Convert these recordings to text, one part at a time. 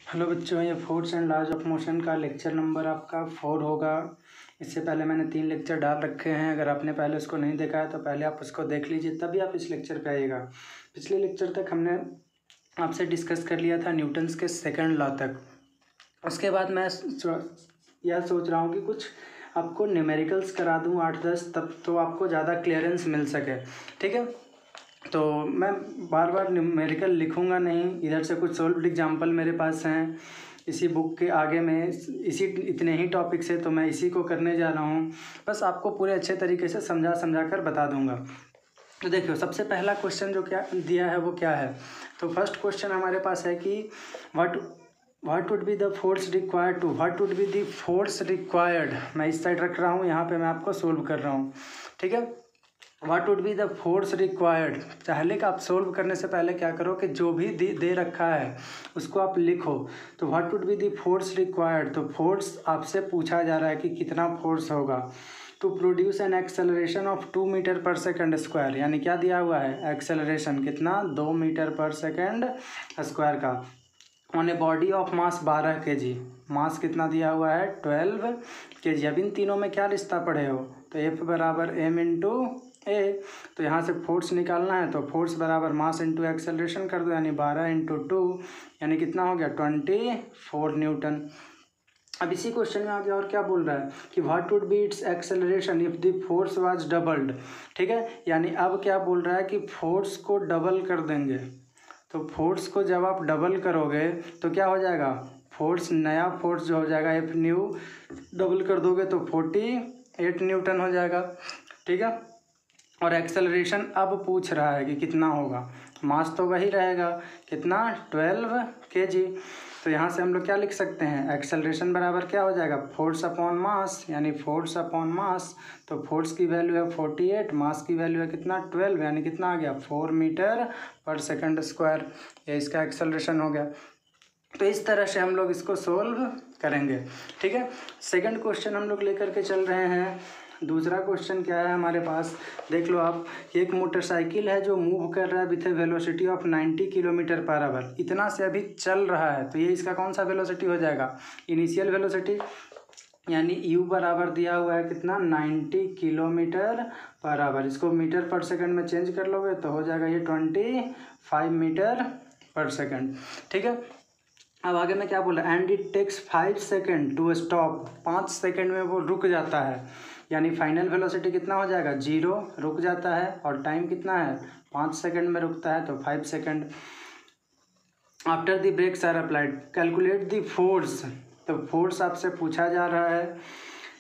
Hello बच्चों, ये force and laws of motion का लेक्चर नंबर आपका 4 होगा। इससे पहले मैंने 3 लेक्चर डाल रखे हैं। अगर आपने पहले उसको नहीं देखा है तो पहले आप उसको देख लीजिए, तभी आप इस लेक्चर पे आइएगा। पिछले लेक्चर तक हमने आपसे डिस्कस कर लिया था न्यूटन्स के सेकंड लॉ तक। उसके बाद मैं यह सोच रहा हूँ कि कुछ आपको न्यूमेरिकल्स करा दूँ 8-10, तब तो आपको ज़्यादा क्लियरेंस मिल सके। ठीक है, तो मैं बार बार न्यूमेरिकल लिखूंगा नहीं। इधर से कुछ सॉल्व्ड एग्जांपल मेरे पास हैं इसी बुक के आगे में, इसी इतने ही टॉपिक से, तो मैं इसी को करने जा रहा हूँ। बस आपको पूरे अच्छे तरीके से समझा कर बता दूंगा। तो देखियो, सबसे पहला क्वेश्चन जो क्या दिया है वो क्या है। तो फर्स्ट क्वेश्चन हमारे पास है कि what would be the force required to, what would be the force required. मैं इस साइड रख रहा हूँ, यहाँ पे मैं आपको सोल्व कर रहा हूँ। ठीक है, what would be the force required. पहले का आप सोल्व करने से पहले क्या करो कि जो भी दे रखा है उसको आप लिखो। तो what would be the force required, तो फोर्स आपसे पूछा जा रहा है कि कितना फोर्स होगा to produce an acceleration of 2 metre per second square. यानी क्या दिया हुआ है, एक्सेलरेशन कितना, 2 मीटर पर सेकेंड स्क्वायर का, on a body of mass 12 kg। मास कितना दिया हुआ है, 12 kg। अब इन तीनों में क्या रिश्ता पढ़े हो, तो F बराबर m इंटू ए। तो यहाँ से फोर्स निकालना है, तो फोर्स बराबर मास इंटू एक्सेलरेशन कर दो, यानी 12 इंटू 2, यानी कितना हो गया, 24 न्यूटन। अब इसी क्वेश्चन में आगे और क्या बोल रहा है कि what would B it's acceleration if the force was doubled. ठीक है, यानी अब क्या बोल रहा है कि फोर्स को डबल कर देंगे। तो फोर्स को जब आप डबल करोगे तो क्या हो जाएगा, फोर्स, नया फोर्स जो हो जाएगा एफ न्यू, डबल कर दोगे तो 48 न्यूटन हो जाएगा। ठीक है, और एक्सेलरेशन अब पूछ रहा है कि कितना होगा। मास तो वही रहेगा, कितना, 12 kg। तो यहाँ से हम लोग क्या लिख सकते हैं, एक्सेलरेशन बराबर क्या हो जाएगा, फोर्स अपॉन मास, यानी फोर्स अपॉन मास। तो फोर्स की वैल्यू है 48, मास की वैल्यू है कितना, 12, यानी कितना आ गया, 4 मीटर पर सेकंड स्क्वायर। ये इसका एक्सेलरेशन हो गया। तो इस तरह से हम लोग इसको सोल्व करेंगे। ठीक है, सेकंड क्वेश्चन हम लोग लेकर के चल रहे हैं। दूसरा क्वेश्चन क्या है हमारे पास, देख लो आप। एक मोटरसाइकिल है जो मूव कर रहा है with a velocity of 90 kilometre per our. इतना से अभी चल रहा है, तो ये इसका कौन सा वेलोसिटी हो जाएगा, इनिशियल वेलोसिटी। यानी u बराबर दिया हुआ है कितना, 90 किलोमीटर पर आवर। इसको मीटर पर सेकंड में चेंज कर लोगे तो हो जाएगा ये 25 मीटर पर सेकंड। ठीक है, अब आगे में क्या बोला, and it takes 5 second to stop. 5 second में वो रुक जाता है, यानी फाइनल वेलोसिटी कितना हो जाएगा, 0, रुक जाता है। और टाइम कितना है, 5 सेकेंड में रुकता है, तो 5 second. After the brakes are applied, calculate the force. तो फोर्स आपसे पूछा जा रहा है,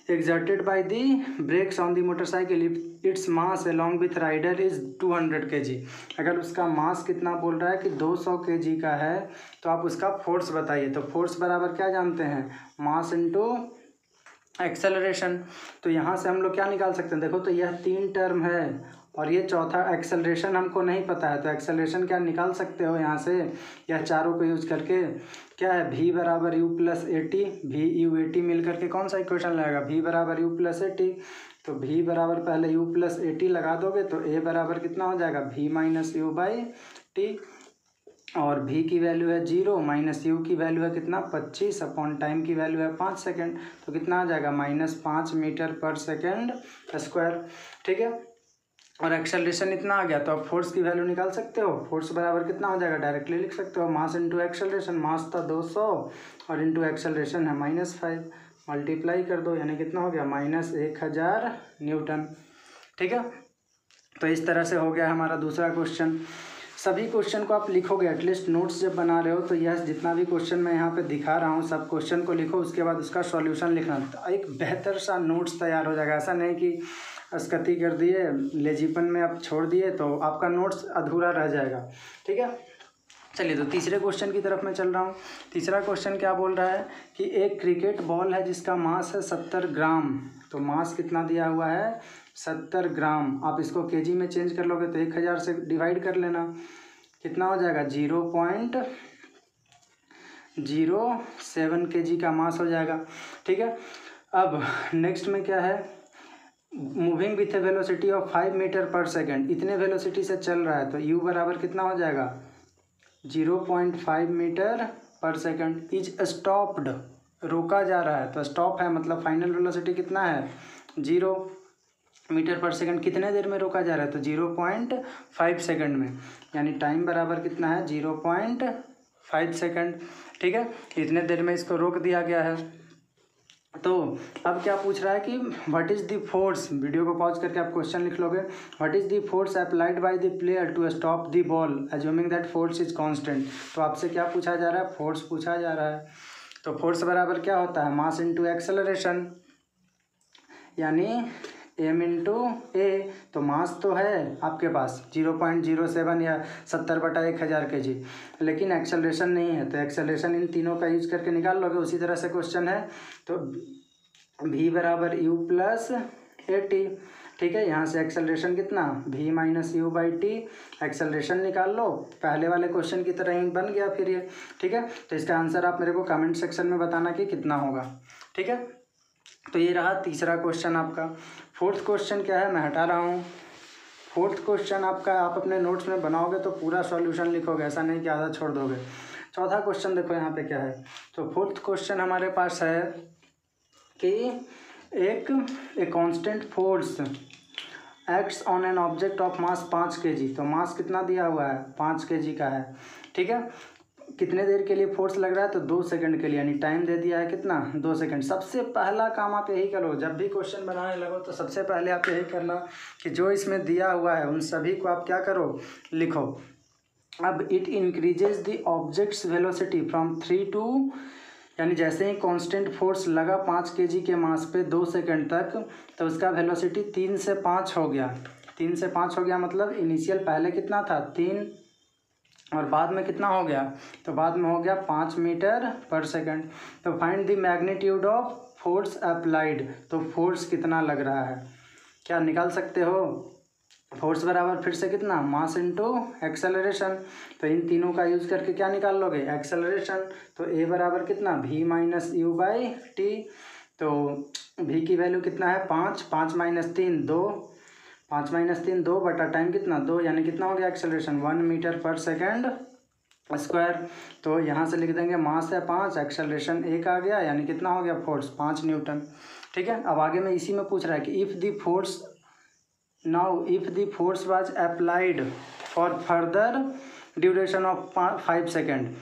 exerted by the brakes on the motorcycle if its mass along with rider is 200 kg। अगर उसका मास कितना बोल रहा है कि 200 kg का है, तो आप उसका फोर्स बताइए। तो फोर्स बराबर क्या जानते हैं, मास इंटू एक्सेलरेशन। तो यहाँ से हम लोग क्या निकाल सकते हैं, देखो तो यह 3 टर्म है और ये चौथा एक्सेलरेशन हमको नहीं पता है। तो एक्सेलरेशन क्या निकाल सकते हो यहाँ से, यह चारों को यूज करके, क्या है, v बराबर u plus A T, V U A T मिल करके कौन सा इक्वेशन लगाएगा, v बराबर u प्लस ए टी। तो v बराबर पहले u प्लस ए टी लगा दोगे तो a बराबर कितना हो जाएगा, v minus you by T. और v की वैल्यू है 0, माइनस u की वैल्यू है कितना, 25, अपॉन टाइम की वैल्यू है 5 सेकेंड। तो कितना आ जाएगा, -5 मीटर पर सेकेंड स्क्वायर। ठीक है, और एक्सेलरेशन इतना आ गया, तो आप फोर्स की वैल्यू निकाल सकते हो। फोर्स बराबर कितना हो जाएगा, डायरेक्टली लिख सकते हो, मास इंटू एक्सेलरेशन। मास था 200 और इंटू एक्सेलरेशन है -5, मल्टीप्लाई कर दो, यानी कितना हो गया, -1000 न्यूटन। ठीक है, तो इस तरह से हो गया हमारा दूसरा क्वेश्चन। सभी क्वेश्चन को आप लिखोगे, एटलीस्ट नोट्स जब बना रहे हो तो यह जितना भी क्वेश्चन मैं यहाँ पे दिखा रहा हूँ सब क्वेश्चन को लिखो, उसके बाद उसका सॉल्यूशन लिखना। तो एक बेहतर सा नोट्स तैयार हो जाएगा। ऐसा नहीं कि अस्कती कर दिए, लेजीपन में आप छोड़ दिए तो आपका नोट्स अधूरा रह जाएगा। ठीक है, चलिए तो तीसरे क्वेश्चन की तरफ मैं चल रहा हूँ। तीसरा क्वेश्चन क्या बोल रहा है कि एक क्रिकेट बॉल है जिसका मास है 70 ग्राम। तो मास कितना दिया हुआ है, 70 ग्राम। आप इसको केजी में चेंज कर लोगे तो 1000 से डिवाइड कर लेना, कितना हो जाएगा, 0.07 kg का मास हो जाएगा। ठीक है, अब नेक्स्ट में क्या है, moving with a velocity of 5 metre per second. इतने वेलोसिटी से चल रहा है, तो u बराबर कितना हो जाएगा, 0.5 मीटर पर सेकंड। इज स्टॉप्ड, रोका जा रहा है, तो स्टॉप है मतलब फाइनल वेलोसिटी कितना है 0 मीटर पर सेकंड। कितने देर में रोका जा रहा है तो 0.5 सेकंड में, यानी टाइम बराबर कितना है 0.5 सेकंड। ठीक है, इतने देर में इसको रोक दिया गया है। तो अब क्या पूछ रहा है कि what is the force, video को पॉज करके आप क्वेश्चन लिख लोगे, what is the force applied by the player to stop the ball assuming that force is constant. तो आपसे क्या पूछा जा रहा है, फोर्स पूछा जा रहा है। तो फोर्स बराबर क्या होता है मास इंटू एक्सेलरेशन, यानी m इंटू ए। तो मास तो है आपके पास 0.07 या 70/1000 kg, लेकिन एक्सेलरेशन नहीं है, तो एक्सेलरेशन इन तीनों का यूज करके निकाल लोगे। उसी तरह से क्वेश्चन है, तो v बराबर u प्लस ए टी। ठीक है, यहाँ से एक्सेलरेशन कितना v minus you by T, acceleration निकाल लो, पहले वाले क्वेश्चन की तरह ही बन गया फिर ये। ठीक है, तो इसका आंसर आप मेरे को कमेंट सेक्शन में बताना कि कितना होगा। ठीक है, तो ये रहा तीसरा क्वेश्चन आपका। फोर्थ क्वेश्चन क्या है, मैं हटा रहा हूँ। फोर्थ क्वेश्चन आपका आप अपने नोट्स में बनाओगे तो पूरा सॉल्यूशन लिखोगे, ऐसा नहीं कि आधा छोड़ दोगे। चौथा क्वेश्चन देखो यहाँ पे क्या है। तो फोर्थ क्वेश्चन हमारे पास है कि एक constant force acts on an object of mass 5 kg। तो मास कितना दिया हुआ है 5 kg का है। ठीक है, कितने देर के लिए फोर्स लग रहा है तो 2 सेकंड के लिए, यानी टाइम दे दिया है कितना 2 सेकंड। सबसे पहला काम आप यही करो, जब भी क्वेश्चन बनाने लगो तो सबसे पहले आप यही करना कि जो इसमें दिया हुआ है उन सभी को आप क्या करो लिखो। अब it increases the objects velocity from 3 to, यानी जैसे ही कांस्टेंट फोर्स लगा 5 kg के मास पे 2 सेकंड तक, तो उसका वेलोसिटी 3 से 5 हो गया। 3 से 5 हो गया मतलब इनिशियल पहले कितना था 3 और बाद में कितना हो गया, तो बाद में हो गया 5 मीटर पर सेकंड। तो find the magnitude of force applied, तो फोर्स कितना लग रहा है क्या निकाल सकते हो। फोर्स बराबर फिर से कितना मास इंटू एक्सेलरेशन, तो इन तीनों का यूज करके क्या निकाल लोगे एक्सेलरेशन। तो ए बराबर कितना v minus you by T. तो v की वैल्यू कितना है 5, 5 माइनस 3 2, 5 माइनस 3 2 बटा टाइम कितना 2, यानी कितना हो गया एक्सेलरेशन 1 मीटर पर सेकंड स्क्वायर। तो यहाँ से लिख देंगे मास है 5, एक्सेलरेशन 1 आ गया, यानी कितना हो गया फोर्स 5 न्यूटन। ठीक है, अब आगे में इसी में पूछ रहा है कि if the force now if the force was applied for further duration of 5 second.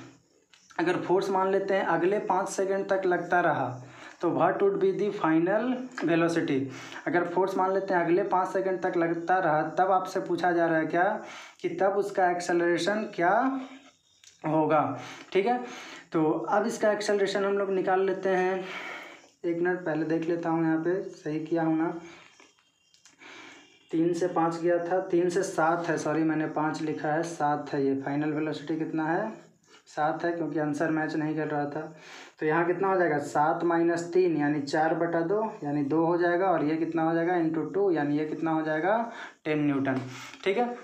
अगर फोर्स मान लेते हैं अगले 5 सेकेंड तक लगता रहा तो what would be the final velocity. अगर फोर्स मान लेते हैं अगले 5 सेकंड तक लगता रहा, तब आपसे पूछा जा रहा है क्या कि तब उसका एक्सेलरेशन क्या होगा। ठीक है, तो अब इसका एक्सेलरेशन हम लोग निकाल लेते हैं। एक मिनट पहले देख लेता हूँ यहाँ पे सही किया हूँ ना। 3 से 5 गया था, 3 से 7 है, सॉरी मैंने 5 लिखा है 7 है। ये फाइनल वेलोसिटी कितना है 7 है, क्योंकि आंसर मैच नहीं कर रहा था। तो यहाँ कितना हो जाएगा 7 माइनस 3 यानी 4/2 यानी 2 हो जाएगा, और ये कितना हो जाएगा इंटू 2 यानी ये कितना हो जाएगा 10 न्यूटन। ठीक है,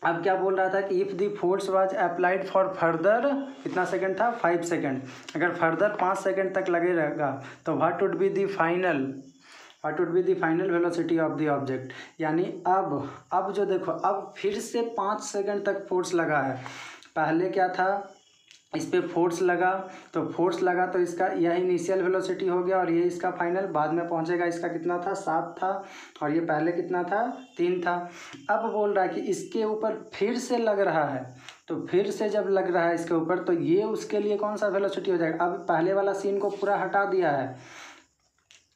अब क्या बोल रहा था कि if the force was applied for further कितना सेकंड था 5 सेकंड, अगर फर्दर 5 सेकंड तक लगे रहेगा तो what would be the final velocity of the object. यानी अब जो देखो अब फिर से 5 सेकंड तक फोर्स लगा है। पहले क्या था इस पर फोर्स लगा तो इसका यह इनिशियल वेलोसिटी हो गया, और ये इसका फाइनल बाद में पहुंचेगा। इसका कितना था 7 था, और ये पहले कितना था 3 था। अब बोल रहा है कि इसके ऊपर फिर से लग रहा है, तो फिर से जब लग रहा है इसके ऊपर तो ये उसके लिए कौन सा वेलोसिटी हो जाएगा। अब पहले वाला सीन को पूरा हटा दिया है,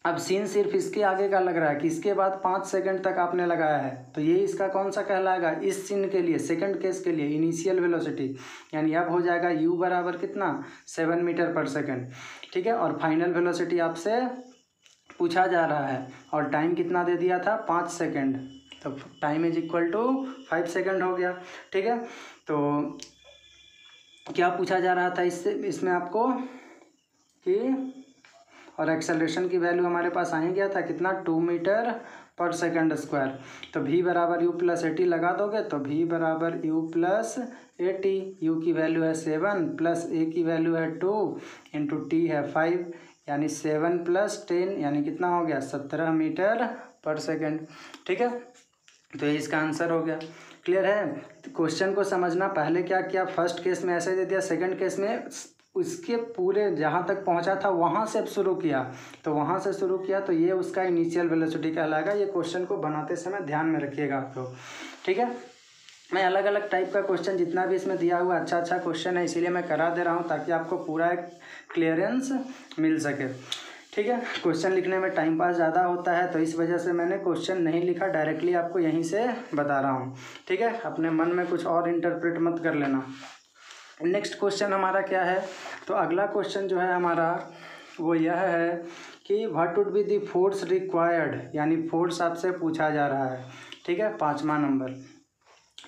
अब सीन सिर्फ इसके आगे का लग रहा है कि इसके बाद 5 सेकंड तक आपने लगाया है, तो ये इसका कौन सा कहलाएगा इस सीन के लिए सेकंड केस के लिए इनिशियल वेलोसिटी, यानी अब हो जाएगा u बराबर कितना 7 मीटर पर सेकंड। ठीक है, और फाइनल वेलोसिटी आपसे पूछा जा रहा है, और टाइम कितना दे दिया था 5 सेकंड, तो time is equal to 5 second हो गया। ठीक है, तो क्या पूछा जा रहा था इसमें आपको कि, और एक्सेलरेशन की वैल्यू हमारे पास आ ही गया था कितना 2 मीटर पर सेकंड स्क्वायर। तो v बराबर यू प्लस 80 लगा दोगे तो v बराबर यू प्लस 80, यू की वैल्यू है 7 प्लस a की वैल्यू है 2 इंटू टी है 5, यानी 7 प्लस 10 यानी कितना हो गया 17 मीटर पर सेकंड। ठीक है, तो ये इसका आंसर हो गया। क्लियर है, क्वेश्चन को समझना। पहले क्या किया फर्स्ट केस में ऐसे दे दिया, सेकंड केस में उसके पूरे जहाँ तक पहुँचा था वहाँ से अब शुरू किया, तो वहाँ से शुरू किया तो ये उसका इनिशियल वेलोसिटी कहलाएगा। ये क्वेश्चन को बनाते समय ध्यान में रखिएगा आप लोग, ठीक है। मैं अलग अलग टाइप का क्वेश्चन जितना भी इसमें दिया हुआ अच्छा क्वेश्चन है, इसीलिए मैं करा दे रहा हूँ ताकि आपको पूरा एक क्लियरेंस मिल सके, ठीक है। क्वेश्चन लिखने में टाइम पास ज़्यादा होता है, तो इस वजह से मैंने क्वेश्चन नहीं लिखा, डायरेक्टली आपको यहीं से बता रहा हूँ, ठीक है। अपने मन में कुछ और इंटरप्रेट मत कर लेना। नेक्स्ट क्वेश्चन हमारा क्या है, तो अगला क्वेश्चन जो है हमारा वो यह है कि what would be the force required, यानी फोर्स आपसे पूछा जा रहा है, ठीक है। 5वां number,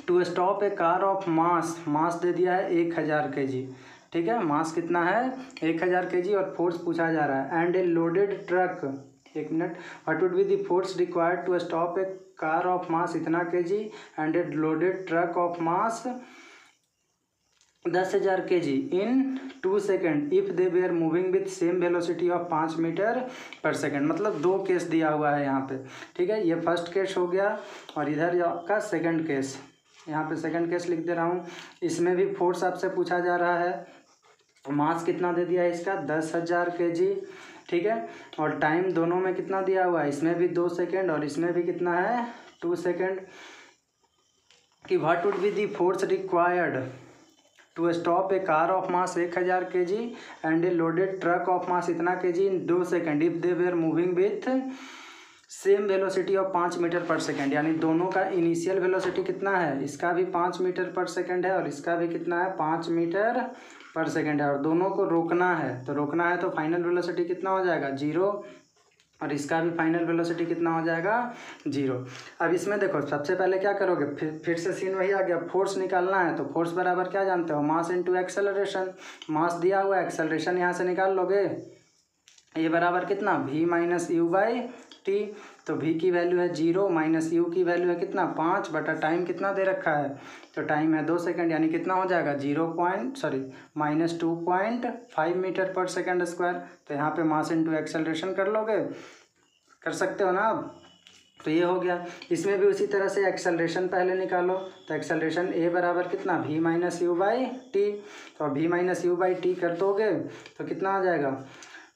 to stop a car of mass दे दिया है 1000 kg, ठीक है। मास कितना है 1000 kg और फोर्स पूछा जा रहा है। एंड ए लोडेड ट्रक, एक minute, what would be the force required to stop a car of mass इतना kg and a loaded truck of mass 10,000 kg in 2 second if they were moving with same velocity of 5 metre per second. मतलब 2 case दिया हुआ है यहाँ पे, ठीक है। ये फर्स्ट केस हो गया और इधर आपका सेकंड केस, यहाँ पे सेकंड केस लिख दे रहा हूँ। इसमें भी फोर्स आपसे पूछा जा रहा है, मास कितना दे दिया है इसका 10,000 kg, ठीक है। और टाइम दोनों में कितना दिया हुआ है, इसमें भी 2 सेकेंड और इसमें भी कितना है 2 सेकेंड। कि what would be the force required to stop a car of mass 1000 kg and a loaded truck of mass इतना kg in 2 second if they were moving with same velocity of 5 metre per second. यानी दोनों का initial velocity कितना है, इसका भी 5 metre per second है और इसका भी कितना है 5 मीटर पर सेकेंड है, और दोनों को रोकना है। तो रोकना है तो फाइनल वेलोसिटी कितना हो जाएगा 0, और इसका भी फाइनल वेलोसिटी कितना हो जाएगा 0। अब इसमें देखो सबसे पहले क्या करोगे, फिर से सीन वही आ गया, फोर्स निकालना है। तो फोर्स बराबर क्या जानते हो, मास इंटू एक्सेलरेशन। मास दिया हुआ है, एक्सेलरेशन यहाँ से निकाल लोगे, ये बराबर कितना v minus you by T. तो v की वैल्यू है 0 माइनस u की वैल्यू है कितना 5 बटा टाइम कितना दे रखा है, तो टाइम है 2 सेकेंड, यानी कितना हो जाएगा minus 2.5 metre per second square. तो यहाँ पे मास इंटू एक्सेलरेशन कर लोगे, कर सकते हो ना आप। तो ये हो गया। इसमें भी उसी तरह से एक्सेलरेशन पहले निकालो, तो एक्सेलरेशन a बराबर कितना v minus you by T. तो v minus you by T कर दोगे तो कितना आ जाएगा,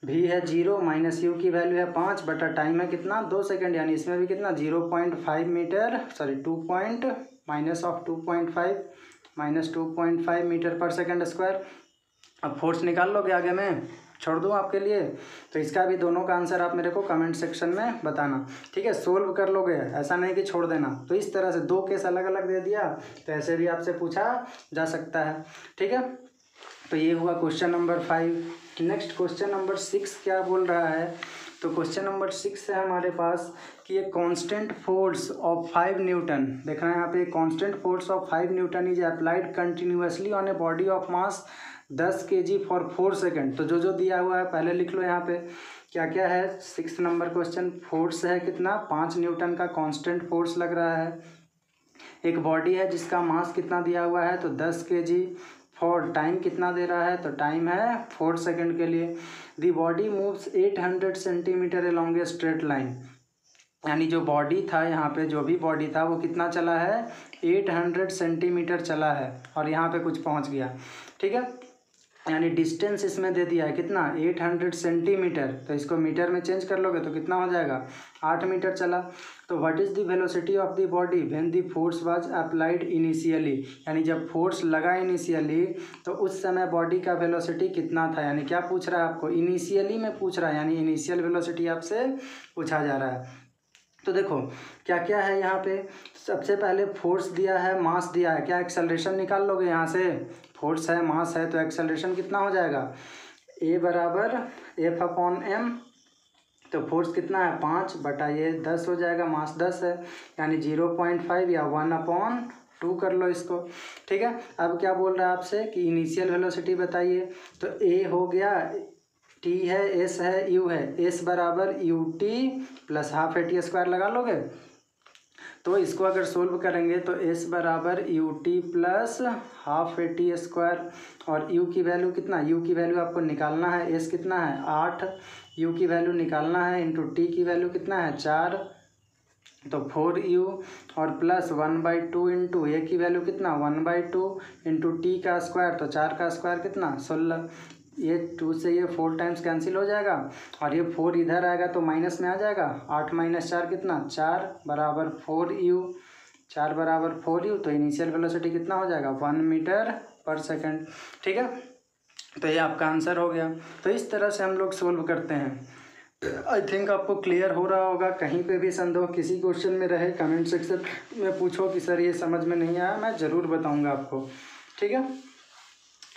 v है 0 माइनस u की वैल्यू है 5 बटा टाइम है कितना 2 सेकेंड, यानी इसमें भी कितना 0.5 metre 2.5 metre per second square. अब फोर्स निकाल लोगे, आगे मैं छोड़ दूँ आपके लिए। तो इसका भी दोनों का आंसर आप मेरे को कमेंट सेक्शन में बताना, ठीक है। सोल्व कर लोगे, ऐसा नहीं कि छोड़ देना। तो इस तरह से 2 केस अलग अलग दे दिया, तो ऐसे भी आपसे पूछा जा सकता है, ठीक है। तो ये हुआ question number 5। Next question number 6 क्या बोल रहा है, तो क्वेश्चन नंबर 6 है हमारे पास कि एक कांस्टेंट फोर्स ऑफ 5 न्यूटन, देखना है यहाँ पे, constant force of 5 Newton is applied continuously on a body of mass 10 kg for 4 second. तो जो दिया हुआ है पहले लिख लो यहाँ पे क्या क्या है। 6 नंबर क्वेश्चन, फोर्स है कितना 5 न्यूटन का कांस्टेंट फोर्स लग रहा है, एक बॉडी है जिसका मास कितना दिया हुआ है तो 10 kg, फॉर टाइम कितना दे रहा है तो टाइम है 4 सेकेंड के लिए। The body moves 800 centimetre along a straight line, यानी जो बॉडी था यहाँ पे, जो भी बॉडी था वो कितना चला है 800 सेंटीमीटर चला है और यहाँ पे कुछ पहुँच गया, ठीक है। यानी डिस्टेंस इसमें दे दिया है कितना 800 सेंटीमीटर, तो इसको मीटर में चेंज कर लोगे तो कितना हो जाएगा 8 मीटर चला। तो what is the velocity of the body when the force was applied initially, यानी जब फोर्स लगा इनिशियली तो उस समय बॉडी का वेलोसिटी कितना था। यानी क्या पूछ रहा है आपको, इनिशियली में पूछ रहा है, यानी इनिशियल वेलोसिटी आपसे पूछा जा रहा है। तो देखो क्या क्या है यहाँ पे, सबसे पहले फोर्स दिया है, मास दिया है, क्या एक्सेलरेशन निकाल लोगे यहाँ से, फोर्स है मास है तो एक्सेलरेशन कितना हो जाएगा a बराबर F/m। तो फोर्स कितना है 5 बटा ये 10 हो जाएगा, मास 10 है, यानी 0.5 या 1/2 कर लो इसको, ठीक है। अब क्या बोल रहा है आपसे कि इनिशियल वेलोसिटी बताइए, तो a हो गया, t है, s है, u है, s बराबर ut plus half at square लगा लोगे। तो इसको अगर सोल्व करेंगे तो s बराबर ut plus half at square, और u की वैल्यू कितना, u की वैल्यू आपको निकालना है, s कितना है 8, u की वैल्यू निकालना है, इंटू t की वैल्यू कितना है 4, तो 4u और प्लस 1/2 इंटू a की वैल्यू कितना 1/2 इंटू t का स्क्वायर, तो 4 का स्क्वायर कितना 16। ये 2 से ये 4 टाइम्स कैंसिल हो जाएगा और ये 4 इधर आएगा तो माइनस में आ जाएगा। 8 माइनस 4 कितना, 4 बराबर 4u, 4 बराबर 4u। तो इनिशियल वेलोसिटी कितना हो जाएगा, 1 मीटर पर सेकेंड। ठीक है, तो ये आपका आंसर हो गया। तो इस तरह से हम लोग सोल्व करते हैं। आई थिंक आपको क्लियर हो रहा होगा। कहीं पे भी संदेह किसी क्वेश्चन में रहे कमेंट सेक्शन में पूछो कि सर ये समझ में नहीं आया, मैं ज़रूर बताऊंगा आपको। ठीक है,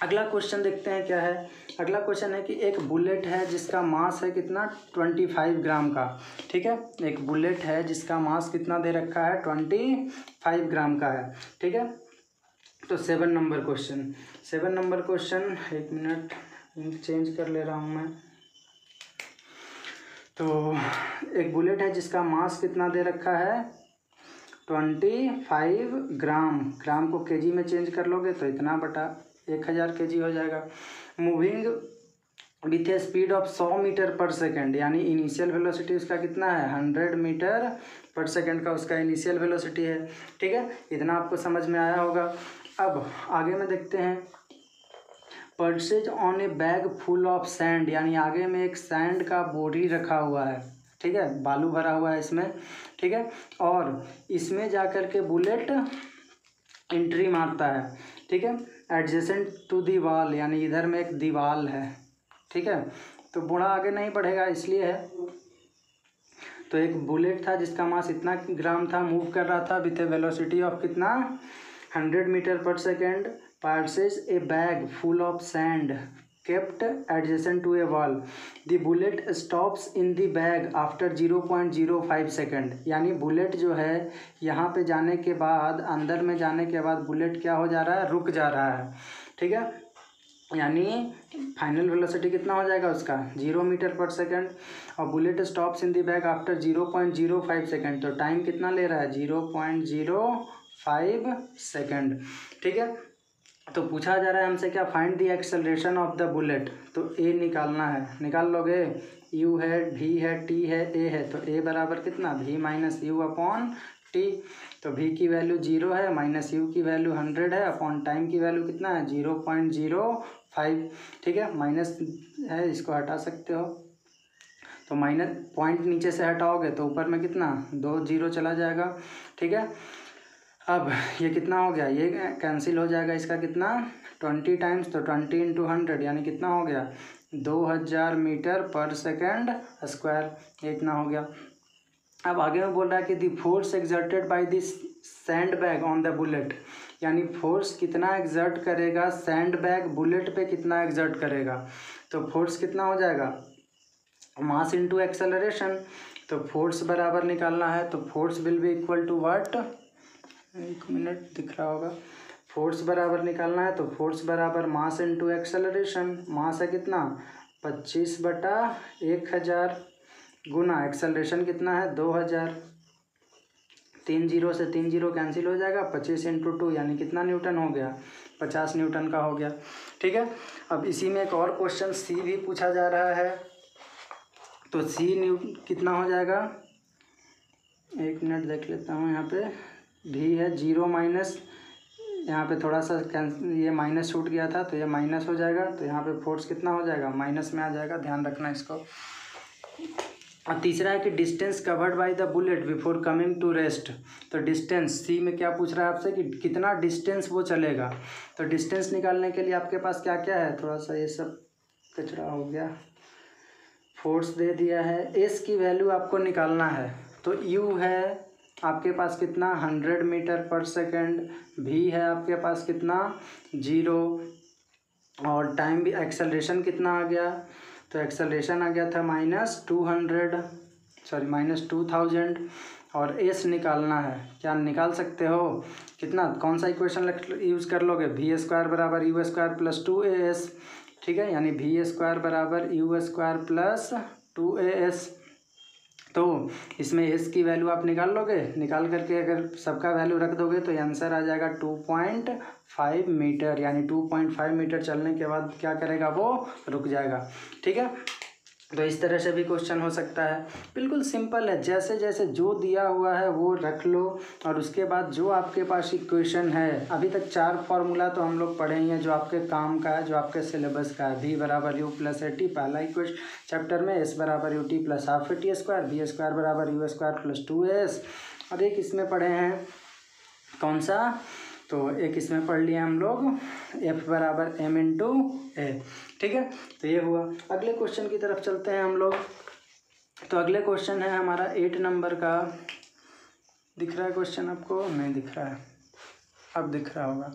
अगला क्वेश्चन देखते हैं क्या है। अगला क्वेश्चन है कि एक बुलेट है जिसका मास है कितना, 25 ग्राम का। ठीक है, एक बुलेट है जिसका मास कितना दे रखा है, 25 ग्राम का है। ठीक है, तो 7 नंबर क्वेश्चन, 7 नंबर क्वेश्चन, एक मिनट इंक चेंज कर ले रहा हूँ मैं। तो एक बुलेट है जिसका मास कितना दे रखा है, 25 ग्राम। ग्राम को केजी में चेंज कर लोगे तो इतना बटा 1000 केजी हो जाएगा। Moving with a speed of 100 metre per second, यानी इनिशियल वेलोसिटी उसका कितना है, 100 मीटर पर सेकेंड का उसका इनिशियल वेलोसिटी है। ठीक है, इतना आपको समझ में आया होगा। अब आगे में देखते हैं, purchase on A bag full of sand, यानी आगे में एक सैंड का बोरी रखा हुआ है। ठीक है, बालू भरा हुआ है इसमें। ठीक है, और इसमें जाकर के बुलेट एंट्री मारता है। ठीक है, एडजेसेंट टू दी वॉल, यानी इधर में एक दीवाल है। ठीक है, तो बूढ़ा आगे नहीं बढ़ेगा इसलिए है। तो एक बुलेट था जिसका मास इतना ग्राम था, मूव कर रहा था विथ ए वेलोसिटी ऑफ कितना, 100 metre per second. passes a bag full of sand kept adjacent to a wall. The bullet stops in the bag after 0.05 second, यानी बुलेट जो है यहाँ पे जाने के बाद, अंदर में जाने के बाद बुलेट क्या हो जा रहा है, रुक जा रहा है। ठीक है, यानी फाइनल वेलोसिटी कितना हो जाएगा उसका, 0 मीटर पर सेकेंड। और bullet stops in the bag after 0.05 second, तो टाइम कितना ले रहा है, 0.05 सेकेंड। ठीक है, तो पूछा जा रहा है हमसे क्या, find the acceleration of the bullet. तो ए निकालना है, निकाल लोगे। यू है, भी है, टी है, ए है, तो ए बराबर कितना, भी माइनस यू अपॉन टी। तो भी की वैल्यू 0 है, माइनस यू की वैल्यू 100 है, अपॉन टाइम की वैल्यू कितना है, 0.05। ठीक है, माइनस है, इसको हटा सकते हो। तो माइनस पॉइंट नीचे से हटाओगे तो ऊपर में कितना, 2 0 चला जाएगा। ठीक है, अब ये कितना हो गया, ये कैंसिल हो जाएगा, इसका कितना, 20 टाइम्स, तो 20 इंटू 100 यानी कितना हो गया, 2000 मीटर पर सेकेंड स्क्वायर, ये इतना हो गया। अब आगे में बोल रहा है कि the force exerted by this sand bag on the bullet, यानी फोर्स कितना एक्सर्ट करेगा सैंड बैग बुलेट पे, कितना एक्सर्ट करेगा। तो फोर्स कितना हो जाएगा, मास इंटू एक्सेलरेशन। तो फोर्स बराबर निकालना है, तो force will be equal to what, एक मिनट दिख रहा होगा, फोर्स बराबर निकालना है तो फोर्स बराबर मास इंटू एक्सेलरेशन। मास है कितना, 25/1000 गुना एक्सेलरेशन कितना है, 2000। 3 0 से 3 0 कैंसिल हो जाएगा, 25 इंटू 2 यानी कितना न्यूटन हो गया, 50 न्यूटन का हो गया। ठीक है, अब इसी में एक और क्वेश्चन सी भी पूछा जा रहा है। तो सी कितना हो जाएगा, एक मिनट देख लेता हूँ। यहाँ पे भी है 0 माइनस, यहाँ पे थोड़ा सा ये माइनस छूट गया था तो ये माइनस हो जाएगा। तो यहाँ पे फोर्स कितना हो जाएगा, माइनस में आ जाएगा, ध्यान रखना इसको। और तीसरा है कि distance covered by the bullet before coming to rest. तो डिस्टेंस सी में क्या पूछ रहा है आपसे कि कितना डिस्टेंस वो चलेगा। तो डिस्टेंस निकालने के लिए आपके पास क्या क्या है, थोड़ा सा ये सब कचरा हो गया। फोर्स दे दिया है, एस की वैल्यू आपको निकालना है। तो यू है आपके पास कितना, 100 मीटर पर सेकेंड। भी है आपके पास कितना, 0। और टाइम भी, एक्सेलरेशन कितना आ गया, तो एक्सेलरेशन आ गया था -2000। और एस निकालना है, क्या निकाल सकते हो, कितना, कौन सा इक्वेशन यूज़ कर लोगे, भी स्क्वायर बराबर यू स्क्वायर प्लस 2as। ठीक है, यानी भी स्क्वायर बराबर यू स्क्वायर प्लस 2as। तो इसमें एस की वैल्यू आप निकाल लोगे, निकाल करके अगर सबका वैल्यू रख दोगे तो आंसर आ जाएगा 2.5 मीटर। यानी 2.5 मीटर चलने के बाद क्या करेगा, वो रुक जाएगा। ठीक है, तो इस तरह से भी क्वेश्चन हो सकता है। बिल्कुल सिंपल है, जैसे जैसे जो दिया हुआ है वो रख लो और उसके बाद जो आपके पास इक्वेशन है, अभी तक 4 फार्मूला तो हम लोग पढ़े ही हैं जो आपके काम का है, जो आपके सिलेबस का है। v बराबर यू प्लस ए टी, पहला इक्वेशन चैप्टर में, s बराबर u t plus half a t square, b square बराबर यू स्क्वायर प्लस 2s। और एक इसमें पढ़े हैं कौन सा, तो एक इसमें पढ़ लिया हम लोग f बराबर m इंटू ए। ठीक है, तो ये हुआ। अगले क्वेश्चन की तरफ चलते हैं हम लोग। तो अगले क्वेश्चन है हमारा 8 नंबर का। दिख रहा है क्वेश्चन आपको? नहीं दिख रहा है, अब दिख रहा होगा।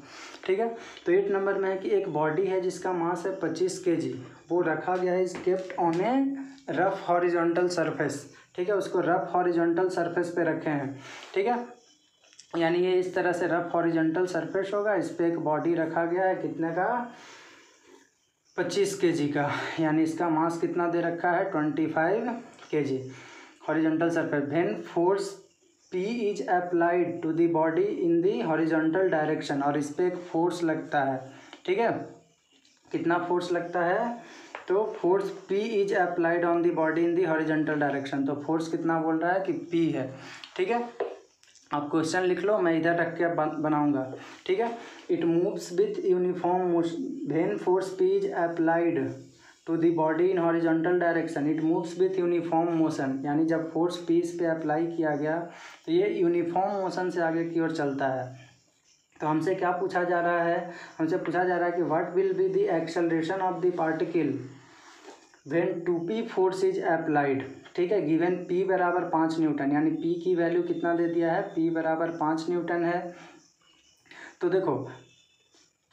ठीक है, तो 8 नंबर में है कि एक बॉडी है जिसका मास है 25 kg, वो रखा गया है, is kept on A rough horizontal surface. ठीक है, उसको रफ हॉरिजॉन्टल सरफेस पे रखे हैं। ठीक है, यानी ये इस तरह से रफ हॉरिजॉन्टल सरफेस होगा, इस पर एक बॉडी रखा गया है, कितने का, 25 kg का, यानी इसका मास कितना दे रखा है, 25 kg। Horizontal surface, when force P is applied to the body in the horizontal direction, और इस पर एक फोर्स लगता है। ठीक है, कितना फोर्स लगता है, तो force P is applied on the body in the horizontal direction, तो फोर्स कितना बोल रहा है कि P है। ठीक है, आप क्वेश्चन लिख लो, मैं इधर रख के बनाऊंगा। ठीक है, it moves with uniform motion, when force P is applied to the body in horizontal direction, it moves with uniform motion, यानी जब फोर्स P इस पे अप्लाई किया गया तो ये यूनिफॉर्म मोशन से आगे की ओर चलता है। तो हमसे क्या पूछा जा रहा है, हमसे पूछा जा रहा है कि what will be the acceleration of the particle when 2p force is applied. ठीक है, गिवन p बराबर 5 न्यूटन, यानी p की वैल्यू कितना दे दिया है, p बराबर 5 न्यूटन है। तो देखो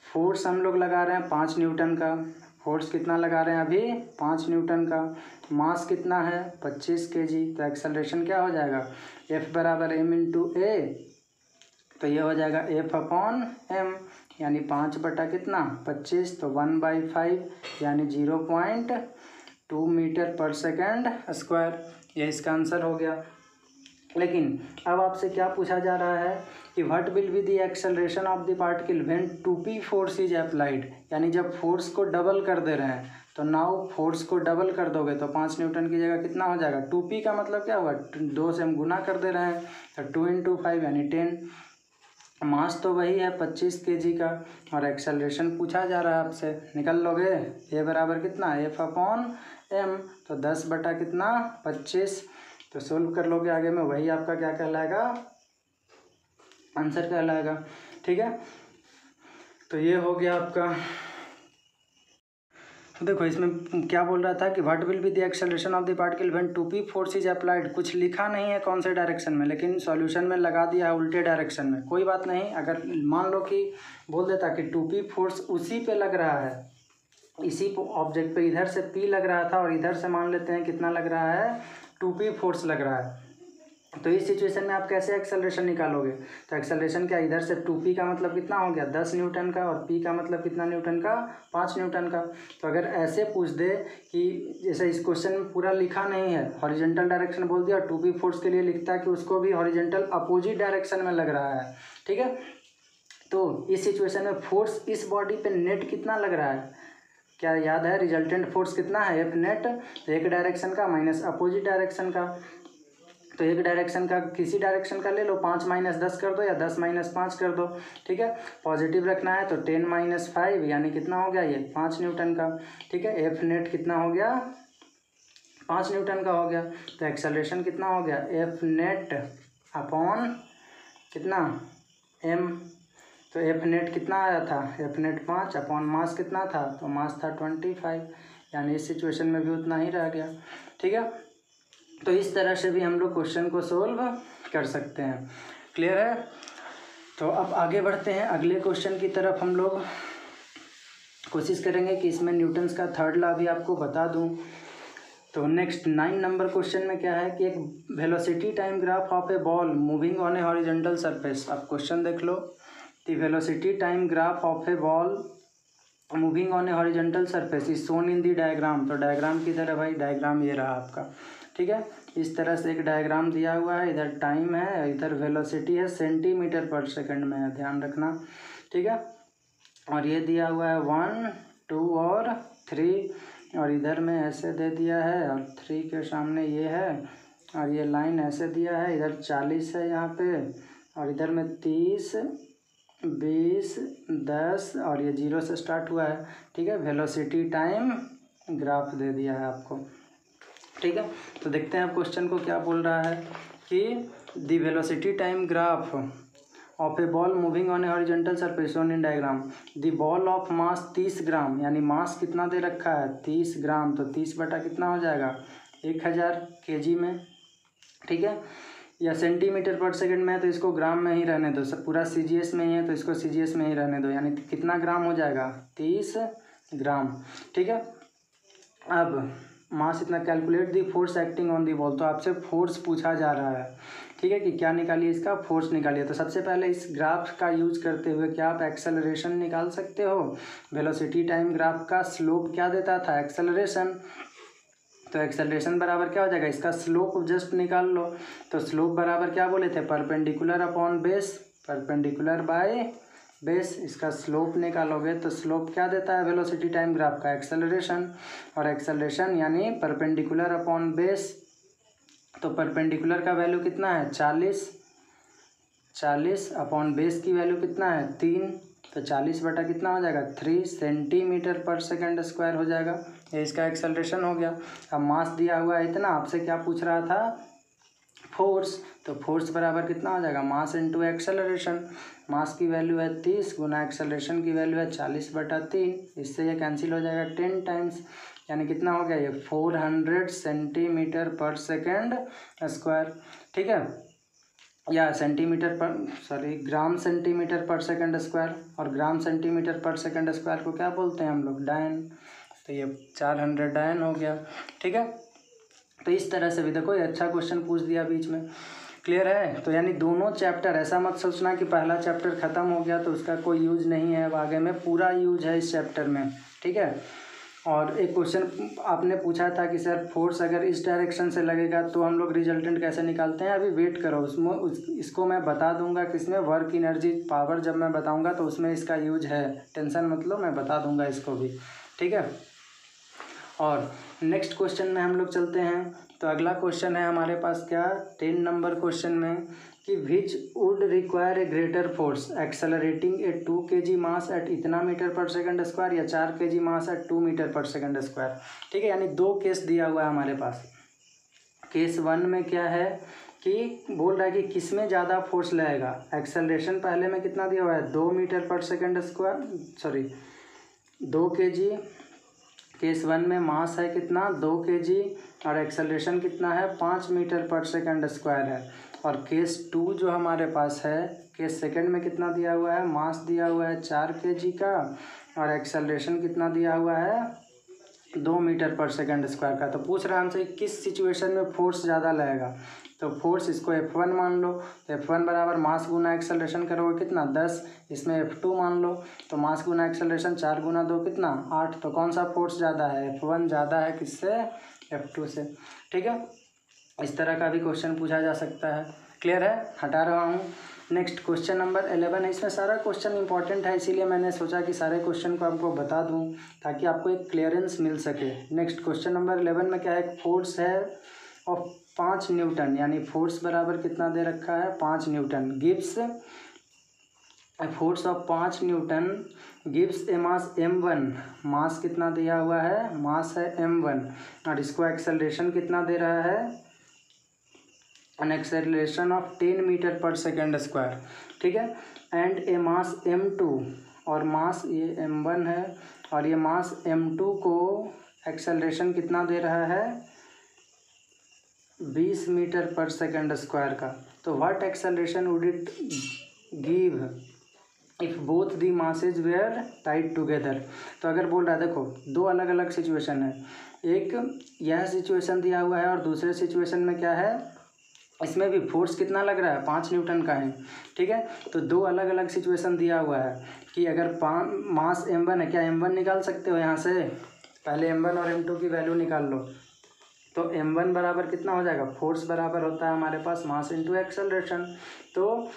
फोर्स हम लोग लगा रहे हैं 5 न्यूटन का, फोर्स कितना लगा रहे हैं अभी, 5 न्यूटन का, मास कितना है 25 kg, तो एक्सेलरेशन क्या हो जाएगा, f बराबर m इंटू ए, तो ये हो जाएगा f अपॉन m, यानी 5 बटा कितना 25, तो 1/5 यानी 0.2 मीटर पर सेकेंड स्क्वायर, ये इसका आंसर हो गया। लेकिन अब आपसे क्या पूछा जा रहा है कि what will be the acceleration of the particle when 2p force is applied, यानी जब फोर्स को डबल कर दे रहे हैं, तो नाउ फोर्स को डबल कर दोगे तो 5 न्यूटन की जगह कितना हो जाएगा, 2p का मतलब क्या होगा, 2 से हम गुना कर दे रहे हैं, तो 2 इंटू 5 यानी 10। मास तो वही है 25 kg का, और एक्सेलरेशन पूछा जा रहा है आपसे, निकल लोगे, ए बराबर कितना, f अपॉन m, तो 10 बटा कितना 25, तो सोल्व कर लोगे आगे में, वही आपका क्या कहलाएगा, आंसर कहलाएगा। ठीक है, तो ये हो गया आपका। तो देखो इसमें क्या बोल रहा था कि what will be the acceleration of the particle when 2p force is applied, कुछ लिखा नहीं है कौन से डायरेक्शन में, लेकिन सॉल्यूशन में लगा दिया है उल्टे डायरेक्शन में। कोई बात नहीं, अगर मान लो कि बोल देता कि 2p फोर्स उसी पे लग रहा है, इसी ऑब्जेक्ट पे, इधर से p लग रहा था और इधर से मान लेते हैं कितना लग रहा है, 2p फोर्स लग रहा है, तो इस सिचुएशन में आप कैसे एक्सेलरेशन निकालोगे, तो एक्सेलरेशन क्या, इधर से 2p का मतलब कितना हो गया 10 न्यूटन का, और p का मतलब कितना न्यूटन का, 5 न्यूटन का। तो अगर ऐसे पूछ दे कि जैसे इस क्वेश्चन में पूरा लिखा नहीं है, हॉरिजॉन्टल डायरेक्शन बोल दिया, और 2p फोर्स के लिए लिखता है कि उसको भी हॉरिजॉन्टल अपोजिट डायरेक्शन में लग रहा है। ठीक है, तो इस सिचुएशन में फोर्स इस बॉडी पे नेट कितना लग रहा है, क्या याद है, रिजल्टेंट फोर्स कितना है, एफ नेट, एक डायरेक्शन का माइनस अपोजिट डायरेक्शन का, तो एक डायरेक्शन का किसी डायरेक्शन का ले लो, 5 माइनस 10 कर दो या 10 माइनस 5 कर दो। ठीक है, पॉजिटिव रखना है तो 10 माइनस 5 यानी कितना हो गया, ये 5 न्यूटन का। ठीक है, एफ नेट कितना हो गया, 5 न्यूटन का हो गया, तो एक्सेलरेशन कितना हो गया, एफ नेट अपॉन कितना एम, तो एफ नेट कितना आया था, एफ नेट 5 अपॉन मास कितना था, तो मास था 25, यानी इस सिचुएशन में भी उतना ही रह गया। ठीक है, तो इस तरह से भी हम लोग क्वेश्चन को सोल्व कर सकते हैं। क्लियर है, तो अब आगे बढ़ते हैं अगले क्वेश्चन की तरफ। हम लोग कोशिश करेंगे कि इसमें न्यूटन्स का थर्ड लॉ भी आपको बता दूं। तो नेक्स्ट 9 नंबर क्वेश्चन में क्या है कि एक velocity time graph of a ball moving on a horizontal surface. आप क्वेश्चन देख लो, the velocity time graph of a ball moving on a horizontal surface is shown in the diagram. तो diagram किधर है भाई, डायग्राम ये रहा आपका। ठीक है, इस तरह से एक डायग्राम दिया हुआ है, इधर टाइम है, इधर वेलोसिटी है, सेंटीमीटर पर सेकंड में है, ध्यान रखना। ठीक है, और ये दिया हुआ है 1, 2 और 3 और इधर में ऐसे दे दिया है और 3 के सामने ये है और ये लाइन ऐसे दिया है, इधर 40 है यहाँ पे और इधर में 30, 20, 10 और ये 0 से स्टार्ट हुआ है। ठीक है, वेलोसिटी टाइम ग्राफ दे दिया है आपको। ठीक है, तो देखते हैं आप क्वेश्चन को क्या बोल रहा है कि the velocity time graph of a ball moving on a horizontal surface shown in diagram. The ball of mass 30 ग्राम, यानी मास कितना दे रखा है 30 ग्राम, तो 30 बटा कितना हो जाएगा 1000 kg में। ठीक है, या सेंटीमीटर पर सेकंड में है तो इसको ग्राम में ही रहने दो, सब पूरा CGS में ही है तो इसको CGS में ही रहने दो, यानी कितना ग्राम हो जाएगा 30 ग्राम। ठीक है, अब मास इतना, calculate the force acting on the ball, तो आपसे फोर्स पूछा जा रहा है। ठीक है, कि क्या निकालिए, इसका फोर्स निकालिए। तो सबसे पहले इस ग्राफ का यूज करते हुए क्या आप एक्सेलरेशन निकाल सकते हो। वेलोसिटी टाइम ग्राफ का स्लोप क्या देता था एक्सेलरेशन, तो एक्सेलरेशन बराबर क्या हो जाएगा, इसका स्लोप जस्ट निकाल लो। तो स्लोप बराबर क्या बोले थे, perpendicular upon base, perpendicular by base, इसका स्लोप निकालोगे तो स्लोप क्या देता है वेलोसिटी टाइम ग्राफ का एक्सेलरेशन, और एक्सेलरेशन यानी परपेंडिकुलर अपॉन बेस, तो परपेंडिकुलर का वैल्यू कितना है 40 अपॉन बेस की वैल्यू कितना है 3, तो 40 बटा कितना हो जाएगा 3 सेंटीमीटर पर सेकंड स्क्वायर हो जाएगा। ये इसका एक्सेलरेशन हो गया। अब मास दिया हुआ है इतना, आपसे क्या पूछ रहा था फोर्स, तो फोर्स बराबर कितना हो जाएगा मास इंटू एक्सेलरेशन। मास की वैल्यू है 30 गुना एक्सेलरेशन की वैल्यू है 40 बटा 3, इससे ये कैंसिल हो जाएगा 10 टाइम्स, यानी कितना हो गया ये 400 सेंटीमीटर पर सेकेंड स्क्वायर। ठीक है, या ग्राम सेंटीमीटर पर सेकंड स्क्वायर, और ग्राम सेंटीमीटर पर सेकंड स्क्वायर को क्या बोलते हैं हम लोग डायन, तो ये 400 डायन हो गया। ठीक है, तो इस तरह से भी देखो ये अच्छा क्वेश्चन पूछ दिया बीच में। क्लियर है, तो यानी दोनों चैप्टर, ऐसा मत सोचना कि पहला चैप्टर खत्म हो गया तो उसका कोई यूज नहीं है, अब आगे में पूरा यूज है इस चैप्टर में। ठीक है, और एक क्वेश्चन आपने पूछा था कि सर फोर्स अगर इस डायरेक्शन से लगेगा तो हम लोग रिजल्टेंट कैसे निकालते हैं, अभी वेट करो उसमें इसको मैं बता दूंगा कि इसमें वर्क एनर्जी पावर जब मैं बताऊंगा तो उसमें इसका यूज है, टेंशन मत लो, मैं बता दूंगा इसको भी। ठीक है, और नेक्स्ट क्वेश्चन में हम लोग चलते हैं। तो अगला क्वेश्चन है हमारे पास क्या 10 नंबर क्वेश्चन में कि which would require a greater force accelerating A 2 kg mass at इतना मीटर पर सेकंड स्क्वायर या 4 kg मास एट 2 मीटर पर सेकंड स्क्वायर। ठीक है, यानी दो केस दिया हुआ है हमारे पास। केस 1 में क्या है कि बोल रहा है कि किस में ज़्यादा फोर्स लगेगा, एक्सेलरेशन पहले में कितना दिया हुआ है 2 मीटर पर सेकंड स्क्वायर, 2 kg। केस 1 में मास है कितना 2 kg और एक्सेलरेशन कितना है 5 मीटर पर सेकंड स्क्वायर है। और केस 2 जो हमारे पास है, केस सेकंड में कितना दिया हुआ है, मास दिया हुआ है 4 kg का और एक्सेलरेशन कितना दिया हुआ है 2 मीटर पर सेकंड स्क्वायर का। तो पूछ रहा है हमसे किस सिचुएशन में फोर्स ज़्यादा लगेगा, तो फोर्स इसको F1 मान लो, तो F1 बराबर मास गुना एक्सेलरेशन करोगे कितना 10, इसमें F2 मान लो, तो मास गुना एक्सेलरेशन 4 गुना 2 कितना 8, तो कौन सा फोर्स ज़्यादा है F1 ज़्यादा है किससे F2 से। ठीक है, इस तरह का भी क्वेश्चन पूछा जा सकता है। क्लियर है, हटा रहा हूँ। नेक्स्ट क्वेश्चन नंबर 11 है, इसमें सारा क्वेश्चन इंपॉर्टेंट है, इसीलिए मैंने सोचा कि सारे क्वेश्चन को आपको बता दूं ताकि आपको एक क्लियरेंस मिल सके। नेक्स्ट क्वेश्चन नंबर 11 में क्या है, फोर्स है ऑफ 5 न्यूटन, यानी फोर्स बराबर कितना दे रखा है 5 Newton, Gibbs force of 5 Newton Gibbs A mass m1, मास कितना दिया हुआ है, मास है m1 और इसको एक्सेलरेशन कितना दे रहा है, N acceleration of 10 metre per second square. ठीक है, एंड ए मास m2, और मास ये m1 है और ये मास m2 को एक्सेलरेशन कितना दे रहा है 20 मीटर पर सेकेंड स्क्वायर का। तो what acceleration would it give if both the masses were tied together. तो अगर बोल रहा है देखो दो अलग अलग सिचुएशन है, एक यह सिचुएशन दिया हुआ है और दूसरे सिचुएशन में क्या है, इसमें भी फोर्स कितना लग रहा है 5 न्यूटन का है। ठीक है, तो दो अलग अलग सिचुएशन दिया हुआ है कि अगर मास m1 है, क्या m1 निकाल सकते हो यहाँ से, पहले m1 और m2 की वैल्यू निकाल लो। तो m1 बराबर कितना हो जाएगा, फोर्स बराबर होता है हमारे पास मास इंटू एक्सेलरेशन, तो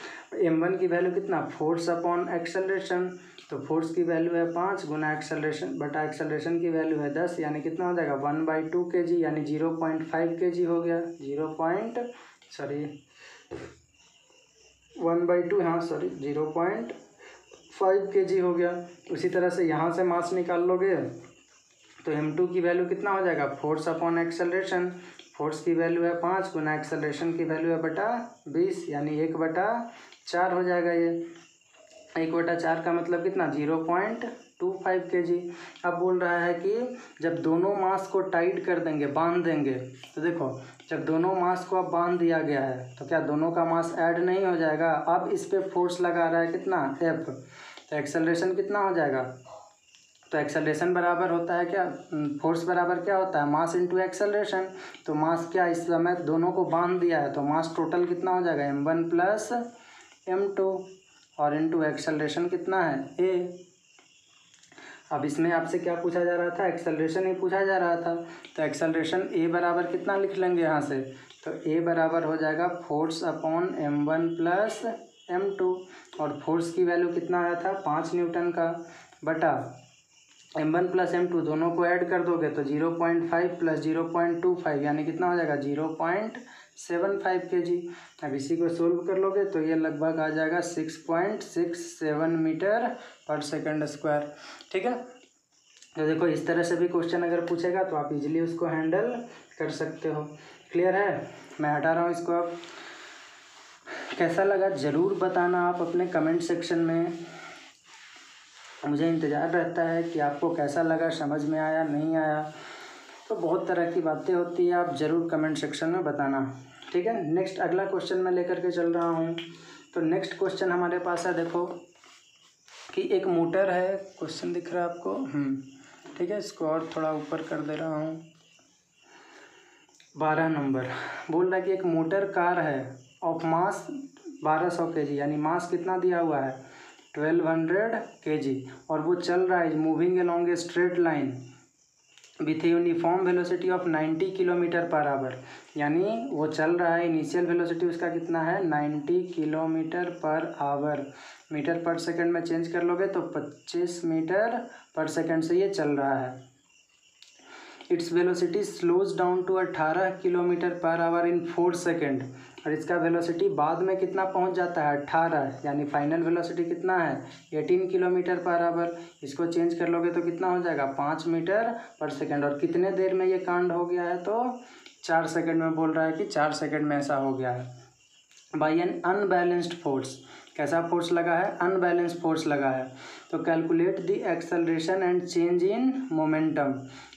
m1 की वैल्यू कितना फोर्स अपॉन एक्सेलरेशन, तो फोर्स की वैल्यू है 5 गुना एक्सेलरेशन बटा एक्सेलरेशन की वैल्यू है 10, यानी कितना हो जाएगा 1/2 kg, यानी 0.5 kg हो गया। 0.5 kg हो गया। उसी तरह से यहाँ से मास निकाल लोगे तो m2 की वैल्यू कितना हो जाएगा, फोर्स अपॉन एक्सेलरेशन। फोर्स की वैल्यू है 5 गुना एक्सेलरेशन की वैल्यू है बटा 20, यानी 1/4 हो जाएगा। ये 1/4 का मतलब कितना 0.25 kg। अब बोल रहा है कि जब दोनों मास को टाइट कर देंगे, बांध देंगे, तो देखो जब दोनों मास को अब बांध दिया गया है तो क्या दोनों का मास ऐड नहीं हो जाएगा। अब इस पर फोर्स लगा रहा है कितना F, तो एक्सेलरेशन कितना हो जाएगा, तो एक्सेलरेशन बराबर होता है क्या, फोर्स बराबर क्या होता है, मास इंटू एक्सेलरेशन। तो मास क्या इस समय दोनों को बांध दिया है, तो मास टोटल कितना हो जाएगा m1 प्लस m2, और इंटू एक्सेलरेशन कितना है a। अब इसमें आपसे क्या पूछा जा रहा था, एक्सेलरेशन ही पूछा जा रहा था, तो एक्सेलरेशन a बराबर कितना लिख लेंगे यहाँ से, तो a बराबर हो जाएगा force upon m1 plus m2, और फोर्स की वैल्यू कितना आया था 5 न्यूटन का, बटा m1 प्लस m2 दोनों को ऐड कर दोगे तो 0.5 प्लस 0.25, यानी कितना हो जाएगा 0.75 kg। अब इसी को सोल्व कर लोगे तो ये लगभग आ जाएगा 6.67 मीटर पर सेकंड स्क्वायर। ठीक है, तो देखो इस तरह से भी क्वेश्चन अगर पूछेगा तो आप इजीली उसको हैंडल कर सकते हो। क्लियर है, मैं हटा रहा हूँ इसको। अब कैसा लगा ज़रूर बताना आप अपने कमेंट सेक्शन में, मुझे इंतज़ार रहता है कि आपको कैसा लगा, समझ में आया नहीं आया। तो बहुत तरह की बातें होती है, आप ज़रूर कमेंट सेक्शन में बताना। ठीक है, नेक्स्ट अगला क्वेश्चन मैं लेकर के चल रहा हूँ। तो नेक्स्ट क्वेश्चन हमारे पास है, देखो कि एक मोटर है, क्वेश्चन दिख रहा है आपको, ठीक है, इसको और थोड़ा ऊपर कर दे रहा हूँ। 12 नंबर बोल रहा है कि एक मोटर कार है ऑफ मास 1200 kg, यानी मास कितना दिया हुआ है 1200 kg, और वो चल रहा है moving along a straight line with uniform velocity of 90 kilometre per our, यानी वो चल रहा है, इनिशियल वेलोसिटी उसका कितना है 90 किलोमीटर पर आवर, मीटर पर सेकंड में चेंज कर लोगे तो 25 मीटर पर सेकंड से ये चल रहा है। Its velocity slows down to 18 kilometre per hour in 4 second, और इसका वेलोसिटी बाद में कितना पहुंच जाता है 18, यानी फाइनल वेलोसिटी कितना है 18 किलोमीटर पर आवर। इसको चेंज कर लोगे तो कितना हो जाएगा 5 मीटर पर सेकेंड, और कितने देर में ये कांड हो गया है तो 4 सेकेंड में बोल रहा है कि 4 सेकेंड में ऐसा हो गया है। बाई एन अनबैलेंस्ड फोर्स, कैसा फोर्स लगा है, अनबैलेंस्ड फोर्स लगा है। तो calculate the acceleration and change in momentum.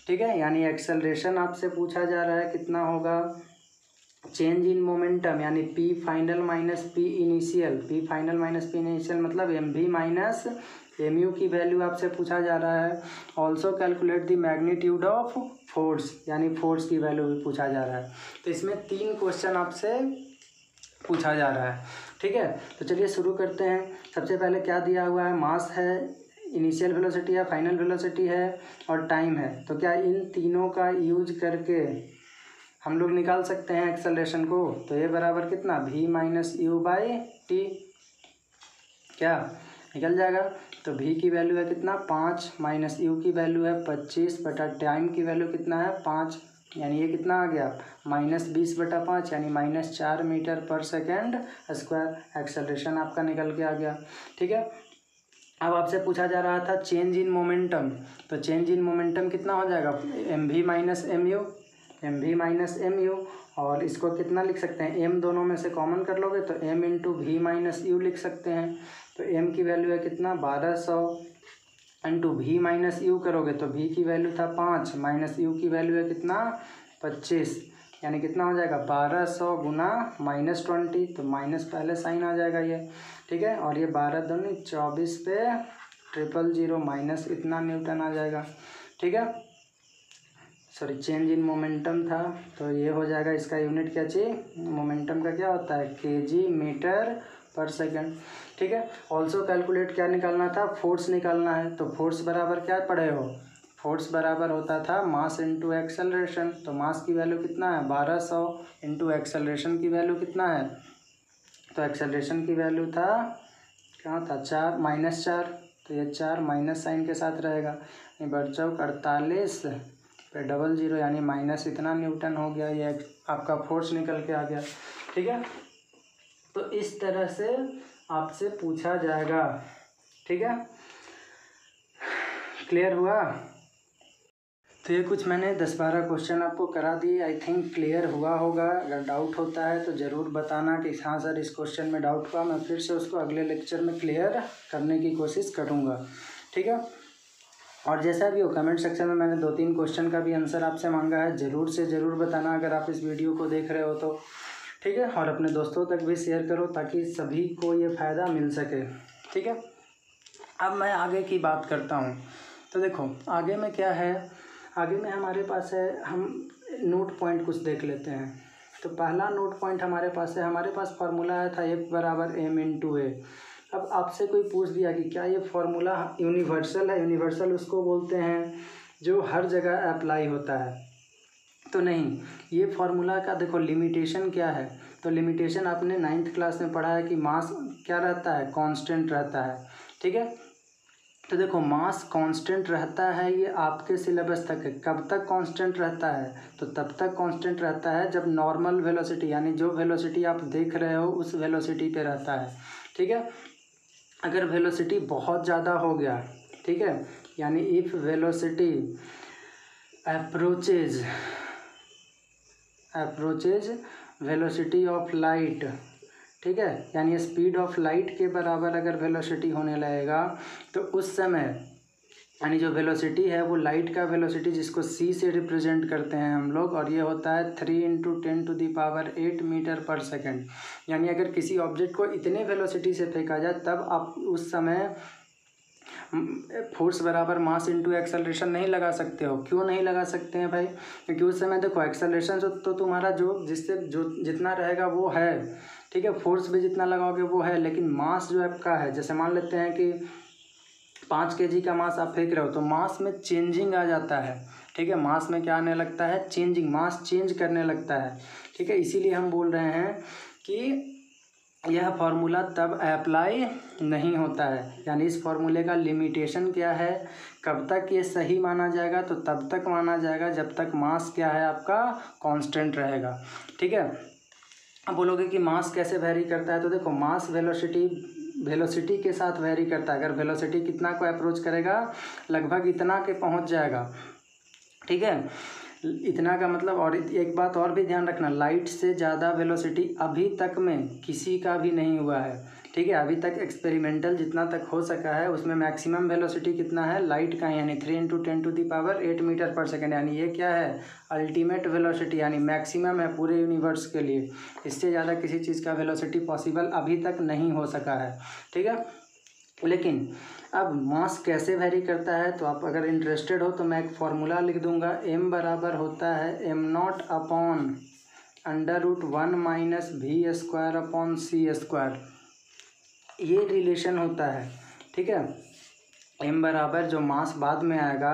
ठीक है, यानी एक्सेलरेशन आपसे पूछा जा रहा है कितना होगा, चेंज इन मोमेंटम यानी P final minus P initial, P final minus P initial मतलब M V minus M U की वैल्यू आपसे पूछा जा रहा है। Also calculate the magnitude of force, यानी फोर्स की वैल्यू भी पूछा जा रहा है। तो इसमें 3 क्वेश्चन आपसे पूछा जा रहा है। ठीक है, तो चलिए शुरू करते हैं। सबसे पहले क्या दिया हुआ है, मास है, इनिशियल वेलोसिटी है, फाइनल वेलोसिटी है और टाइम है। तो क्या इन तीनों का यूज करके हम लोग निकाल सकते हैं एक्सेलरेशन को। तो ये बराबर कितना v minus you by T, क्या निकल जाएगा। तो v की वैल्यू है कितना 5 माइनस यू की वैल्यू है 25 बटा टाइम की वैल्यू कितना है 5, यानी ये कितना आ गया -20/5 यानी -4 metre per second square. Acceleration आपका निकल के आ गया। ठीक है, अब आपसे पूछा जा रहा था चेंज इन मोमेंटम। तो चेंज इन मोमेंटम कितना हो जाएगा M V minus M U, और इसको कितना लिख सकते हैं, m दोनों में से कॉमन कर लोगे तो m into V minus U लिख सकते हैं। तो m की वैल्यू है कितना 1200 इंटू वी माइनस यू करोगे तो v की वैल्यू था 5 माइनस यू की वैल्यू है कितना 25, यानी कितना हो जाएगा 1200 गुना -20, तो माइनस पहले साइन आ जाएगा ये। ठीक है, और ये 12 दूनी 24 पे 000 माइनस इतना न्यूटन आ जाएगा। ठीक है, सॉरी चेंज इन मोमेंटम था तो ये हो जाएगा, इसका यूनिट क्या चाहिए, मोमेंटम का क्या होता है kg मीटर पर सेकेंड। ठीक है, ऑल्सो कैलकुलेट क्या निकालना था, फोर्स निकालना है। तो फोर्स बराबर क्या पढ़े हो, फोर्स बराबर होता था मास इंटू एक्सेलरेशन। तो मास की वैल्यू कितना है 1200 इंटू एक्सेलरेशन की वैल्यू कितना है, तो एक्सेलरेशन की वैल्यू था क्या था 4 -4, तो ये 4 माइनस साइन के साथ रहेगा, ये बढ़ चौक 48 पे 00 यानी माइनस इतना न्यूटन हो गया, ये आपका फोर्स निकल के आ गया। ठीक है, तो इस तरह से आपसे पूछा जाएगा। ठीक है, क्लियर हुआ? तो ये कुछ मैंने 10-12 क्वेश्चन आपको करा दिए, आई थिंक क्लियर हुआ होगा। अगर डाउट होता है तो ज़रूर बताना कि हाँ सर इस क्वेश्चन में डाउट हुआ, मैं फिर से उसको अगले लेक्चर में क्लियर करने की कोशिश करूँगा। ठीक है, और जैसा भी हो कमेंट सेक्शन में मैंने 2-3 क्वेश्चन का भी आंसर आपसे मांगा है, ज़रूर से ज़रूर बताना अगर आप इस वीडियो को देख रहे हो तो। ठीक है, और अपने दोस्तों तक भी शेयर करो ताकि सभी को ये फ़ायदा मिल सके। ठीक है, अब मैं आगे की बात करता हूँ। तो देखो आगे में क्या है, आगे में हमारे पास है, हम नोट पॉइंट कुछ देख लेते हैं। तो पहला नोट पॉइंट हमारे पास है, हमारे पास फार्मूला आया था F बराबर m/a। अब आपसे कोई पूछ दिया कि क्या ये फार्मूला यूनिवर्सल है? यूनिवर्सल उसको बोलते हैं जो हर जगह अप्लाई होता है, तो नहीं, ये फार्मूला का देखो लिमिटेशन क्या है। तो लिमिटेशन आपने 9th क्लास में पढ़ा है कि मास क्या रहता है, कांस्टेंट रहता है। ठीक है, तो देखो मास कांस्टेंट रहता है, ये आपके सिलेबस तक है। कब तक कांस्टेंट रहता है? तो तब तक कांस्टेंट रहता है जब नॉर्मल वेलोसिटी यानी जो वेलोसिटी आप देख रहे हो उस वेलोसिटी पे रहता है। ठीक है, अगर वेलोसिटी बहुत ज़्यादा हो गया, ठीक है, यानी if velocity approaches velocity of light, ठीक है, यानी स्पीड ऑफ लाइट के बराबर अगर वेलोसिटी होने लगेगा तो उस समय यानी जो वेलोसिटी है वो लाइट का वेलोसिटी जिसको c से रिप्रेजेंट करते हैं हम लोग, और ये होता है 3 × 10⁸ मीटर पर सेकेंड। यानी अगर किसी ऑब्जेक्ट को इतने वेलोसिटी से फेंका जाए तब आप उस समय फोर्स बराबर मास इंटू एक्सेलरेशन नहीं लगा सकते हो। क्यों नहीं लगा सकते हैं भाई? क्योंकि उस समय देखो एक्सेलरेशन तो तुम्हारा जो जिससे जो जितना रहेगा वो है, ठीक है, फोर्स भी जितना लगाओगे वो है, लेकिन मास जो आपका है, जैसे मान लेते हैं कि 5 kg का मास आप फेंक रहे हो तो मास में चेंजिंग आ जाता है। ठीक है, मास में क्या आने लगता है, चेंजिंग, मास चेंज करने लगता है। ठीक है, इसीलिए हम बोल रहे हैं कि यह फार्मूला तब अप्लाई नहीं होता है। यानी इस फार्मूले का लिमिटेशन क्या है, कब तक ये सही माना जाएगा? तो तब तक माना जाएगा जब तक मास क्या है आपका, कांस्टेंट रहेगा। ठीक है, अब बोलोगे कि मास कैसे वेरी करता है? तो देखो मास वेलोसिटी के साथ वेरी करता है। अगर वेलोसिटी कितना को अप्रोच करेगा, लगभग इतना के पहुंच जाएगा। ठीक है, इतना का मतलब, और एक बात और भी ध्यान रखना, लाइट से ज़्यादा वेलोसिटी अभी तक में किसी का भी नहीं हुआ है। ठीक है, अभी तक एक्सपेरिमेंटल जितना तक हो सका है उसमें मैक्सिमम वेलोसिटी कितना है लाइट का, यानी 3 × 10⁸ मीटर पर सेकेंड। यानी ये क्या है, अल्टीमेट वेलोसिटी, यानी मैक्सिमम है पूरे यूनिवर्स के लिए। इससे ज़्यादा किसी चीज़ का वेलोसिटी पॉसिबल अभी तक नहीं हो सका है। ठीक है, लेकिन अब मास कैसे वेरी करता है, तो आप अगर इंटरेस्टेड हो तो मैं एक फार्मूला लिख दूंगा। m बराबर होता है m0 upon √1 - v² upon c²। ये रिलेशन होता है। ठीक है, m बराबर जो मास बाद में आएगा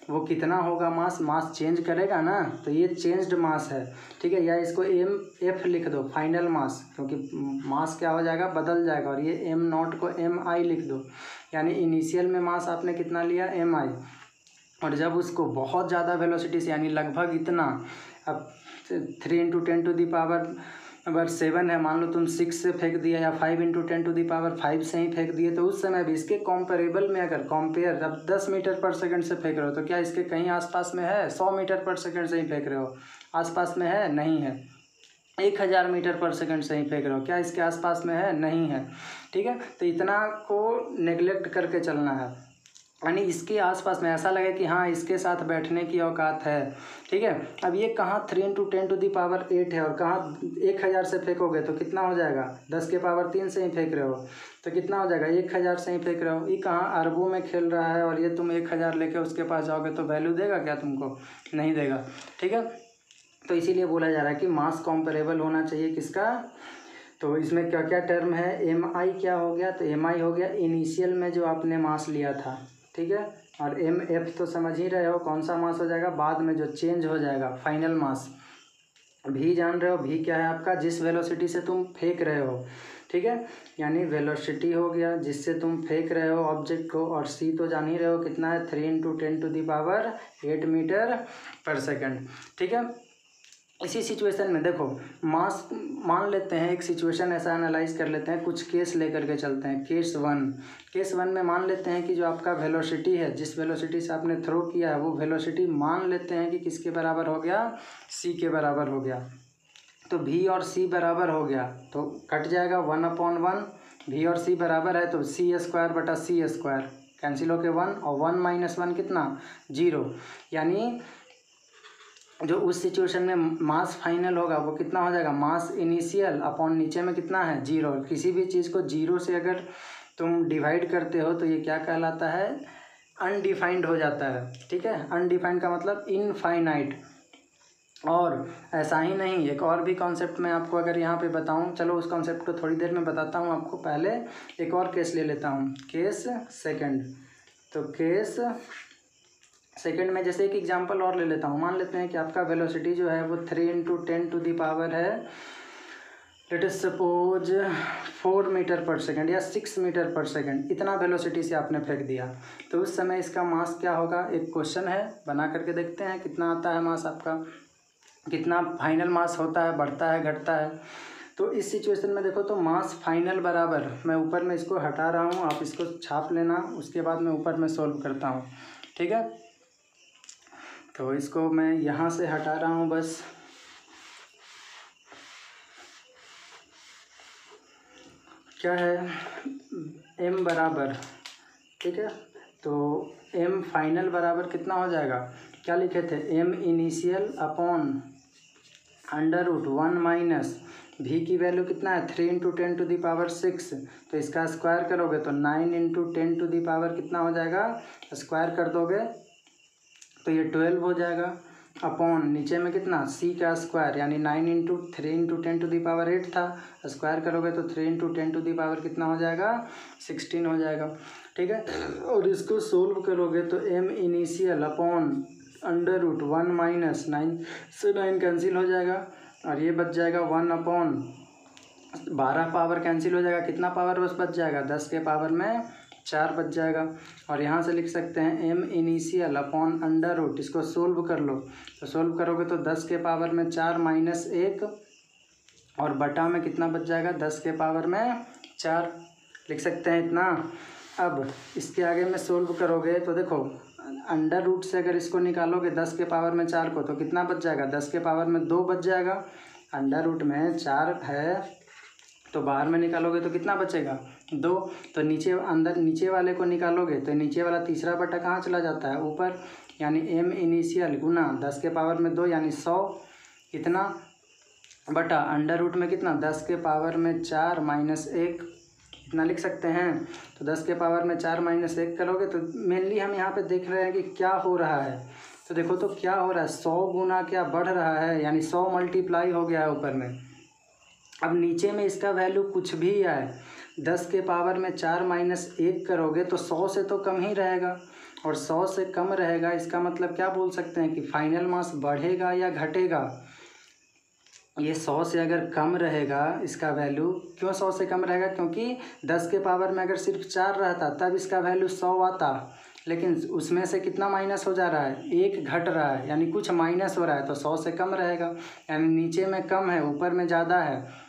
वो कितना होगा, मास चेंज करेगा ना, तो ये चेंज्ड मास है। ठीक है, या इसको f लिख दो, फाइनल मास, क्योंकि मास क्या हो जाएगा, बदल जाएगा, और ये m0 को mi लिख दो। यानी इनिशियल में मास आपने कितना लिया, mi, और जब उसको बहुत ज़्यादा वेलोसिटी से, यानी लगभग इतना, अब 3 × 10⁻7 है, मान लो तुम 6 से फेंक दिया, या 5 × 10⁵ से ही फेंक दिए, तो उस समय भी इसके कॉम्पेरेबल में अगर कंपेयर, अब 10 मीटर पर सेकंड से फेंक रहे हो तो क्या इसके कहीं आसपास में है? 100 मीटर पर सेकंड से ही फेंक रहे हो, आसपास में है? नहीं है। 1000 मीटर पर सेकंड से ही फेंक रहे हो, क्या इसके आसपास में है? नहीं है। ठीक है, तो इतना को नेग्लेक्ट करके चलना है, यानी इसके आसपास में ऐसा लगे कि हाँ इसके साथ बैठने की औकात है। ठीक है, अब ये कहाँ 3 × 10⁸ है, और कहाँ 1000 से फेंकोगे तो कितना हो जाएगा, 10⁻3 से ही फेंक रहे हो तो कितना हो जाएगा, 1000 से ही फेंक रहे हो। ये कहाँ अरबों में खेल रहा है, और ये तुम 1000 लेके उसके पास जाओगे तो वैल्यू देगा क्या तुमको? नहीं देगा। ठीक है, तो इसीलिए बोला जा रहा है कि मास कॉम्पेरेबल होना चाहिए किसका। तो इसमें क्या क्या टर्म है, mi क्या हो गया, तो mi हो गया इनिशियल में जो आपने मास लिया था। ठीक है, और mf तो समझ ही रहे हो कौन सा मास हो जाएगा, बाद में जो चेंज हो जाएगा, फाइनल मास। v जान रहे हो, v क्या है आपका, जिस वेलोसिटी से तुम फेंक रहे हो। ठीक है, यानी वेलोसिटी हो गया जिससे तुम फेंक रहे हो ऑब्जेक्ट को, और सी तो जान ही रहे हो कितना है, 3 × 10⁸ मीटर पर सेकंड। ठीक है, इसी सिचुएशन में देखो मास मान लेते हैं, एक सिचुएशन ऐसा एनालाइज कर लेते हैं, कुछ केस लेकर के चलते हैं। केस वन में मान लेते हैं कि जो आपका वेलोसिटी है, जिस वेलोसिटी से आपने थ्रो किया है, वो वेलोसिटी मान लेते हैं कि किसके बराबर हो गया, सी के बराबर हो गया। तो v और c बराबर हो गया तो कट जाएगा 1/1, v और c बराबर है तो c² कैंसिल होके 1, और 1 - 1 कितना, 0। यानी जो उस सिचुएशन में मास फाइनल होगा वो कितना हो जाएगा, मास इनिशियल अपॉन नीचे में कितना है, 0। किसी भी चीज़ को 0 से अगर तुम डिवाइड करते हो तो ये क्या कहलाता है, अनडिफाइंड हो जाता है। ठीक है, अनडिफाइंड का मतलब इनफाइनाइट। और ऐसा ही नहीं, एक और भी कॉन्सेप्ट मैं आपको अगर यहाँ पे बताऊँ, चलो उस कॉन्सेप्ट को थोड़ी देर में बताता हूँ आपको, पहले एक और केस ले लेता हूँ, केस सेकंड। तो केस सेकंड में जैसे एक एग्जांपल और ले लेता हूँ, मान लेते हैं कि आपका वेलोसिटी जो है वो 3 × 10⁻, लेट अस सपोज 4 मीटर पर सेकंड या 6 मीटर पर सेकंड, इतना वेलोसिटी से आपने फेंक दिया। तो उस समय इसका मास क्या होगा, एक क्वेश्चन है, बना करके देखते हैं कितना आता है मास आपका, कितना फाइनल मास होता है, बढ़ता है घटता है। तो इस सिचुएशन में देखो तो मास फाइनल बराबर, मैं ऊपर में इसको हटा रहा हूँ, आप इसको छाप लेना, उसके बाद मैं ऊपर में सोल्व करता हूँ। ठीक है, तो इसको मैं यहाँ से हटा रहा हूँ बस। क्या है, m बराबर, ठीक है, तो m फाइनल बराबर कितना हो जाएगा, क्या लिखे थे, m इनिशियल अपॉन √1 - v की वैल्यू कितना है, 3 × 10⁻⁶, तो इसका स्क्वायर करोगे तो 9 × 10⁻, कितना हो जाएगा, स्क्वायर कर दोगे तो ये 12 हो जाएगा, अपॉन नीचे में कितना, c का स्क्वायर, यानी 9 × 3 × 10⁸ था, स्क्वायर करोगे तो 3 × 10⁻, कितना हो जाएगा, 16 हो जाएगा। ठीक है, और इसको सोल्व करोगे तो m इनिशियल अपॉन √1 - 9 से 9 कैंसिल हो जाएगा, और ये बच जाएगा 1/12 पावर कैंसिल हो जाएगा, कितना पावर बस बच जाएगा, 10 के पावर में 4 बच जाएगा। और यहाँ से लिख सकते हैं m इनिशियल अपॉन √, इसको सोल्व कर लो, तो सोल्व करोगे तो 10 के पावर में 4 - 1, और बटा में कितना बच जाएगा, 10 के पावर में 4, लिख सकते हैं इतना। अब इसके आगे में सोल्व करोगे तो देखो √ से अगर इसको निकालोगे 10 के पावर में 4 को, तो कितना बच जाएगा, 10 के पावर में 2 बच जाएगा, √ में 4 है तो बाहर में निकालोगे तो कितना बचेगा, 2। तो नीचे वाले को निकालोगे तो नीचे वाला तीसरा बटा कहाँ चला जाता है, ऊपर, यानी m इनिशियल गुना 10 के पावर में 2 यानी 100, इतना बटा √ में कितना, 10 के पावर में 4 - 1, इतना लिख सकते हैं। तो 10 के पावर में 4 - 1 करोगे तो मेनली हम यहाँ पे देख रहे हैं कि क्या हो रहा है, तो देखो तो क्या हो रहा है, 100 गुना क्या बढ़ रहा है, यानी 100 मल्टीप्लाई हो गया है ऊपर में। अब नीचे में इसका वैल्यू कुछ भी आए, 10 के पावर में 4 - 1 करोगे तो 100 से तो कम ही रहेगा, और 100 से कम रहेगा, इसका मतलब क्या बोल सकते हैं कि फाइनल मास बढ़ेगा या घटेगा। ये 100 से अगर कम रहेगा इसका वैल्यू, क्यों 100 से कम रहेगा, क्योंकि 10 के पावर में अगर सिर्फ 4 रहता तब इसका वैल्यू 100 आता, लेकिन उसमें से कितना माइनस हो जा रहा है, 1 घट रहा है, यानी कुछ माइनस हो रहा है, तो 100 से कम रहेगा। यानी नीचे में कम है, ऊपर में ज़्यादा है,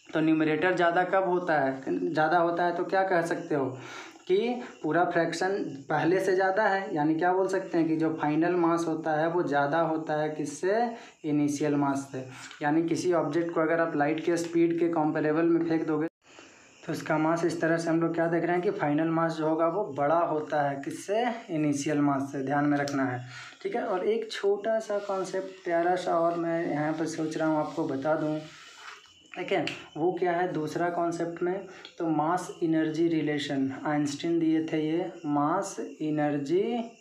तो न्यूमरेटर ज़्यादा कब होता है, ज़्यादा होता है तो क्या कह सकते हो कि पूरा फ्रैक्शन पहले से ज़्यादा है, यानी क्या बोल सकते हैं कि जो फाइनल मास होता है वो ज़्यादा होता है किससे, इनिशियल मास से। यानी किसी ऑब्जेक्ट को अगर आप लाइट के स्पीड के कंपेरेबल में फेंक दोगे तो उसका मास, इस तरह से हम लोग क्या देख रहे हैं कि फाइनल मास जो होगा वो बड़ा होता है किससे, इनिशियल मास से, ध्यान में रखना है। ठीक है, और एक छोटा सा कॉन्सेप्ट प्यारा सा और मैं यहाँ पर सोच रहा हूँ आपको बता दूँ, ठीक है, वो क्या है दूसरा कॉन्सेप्ट में, तो मास एनर्जी रिलेशन, आइंस्टीन दिए थे ये मास एनर्जी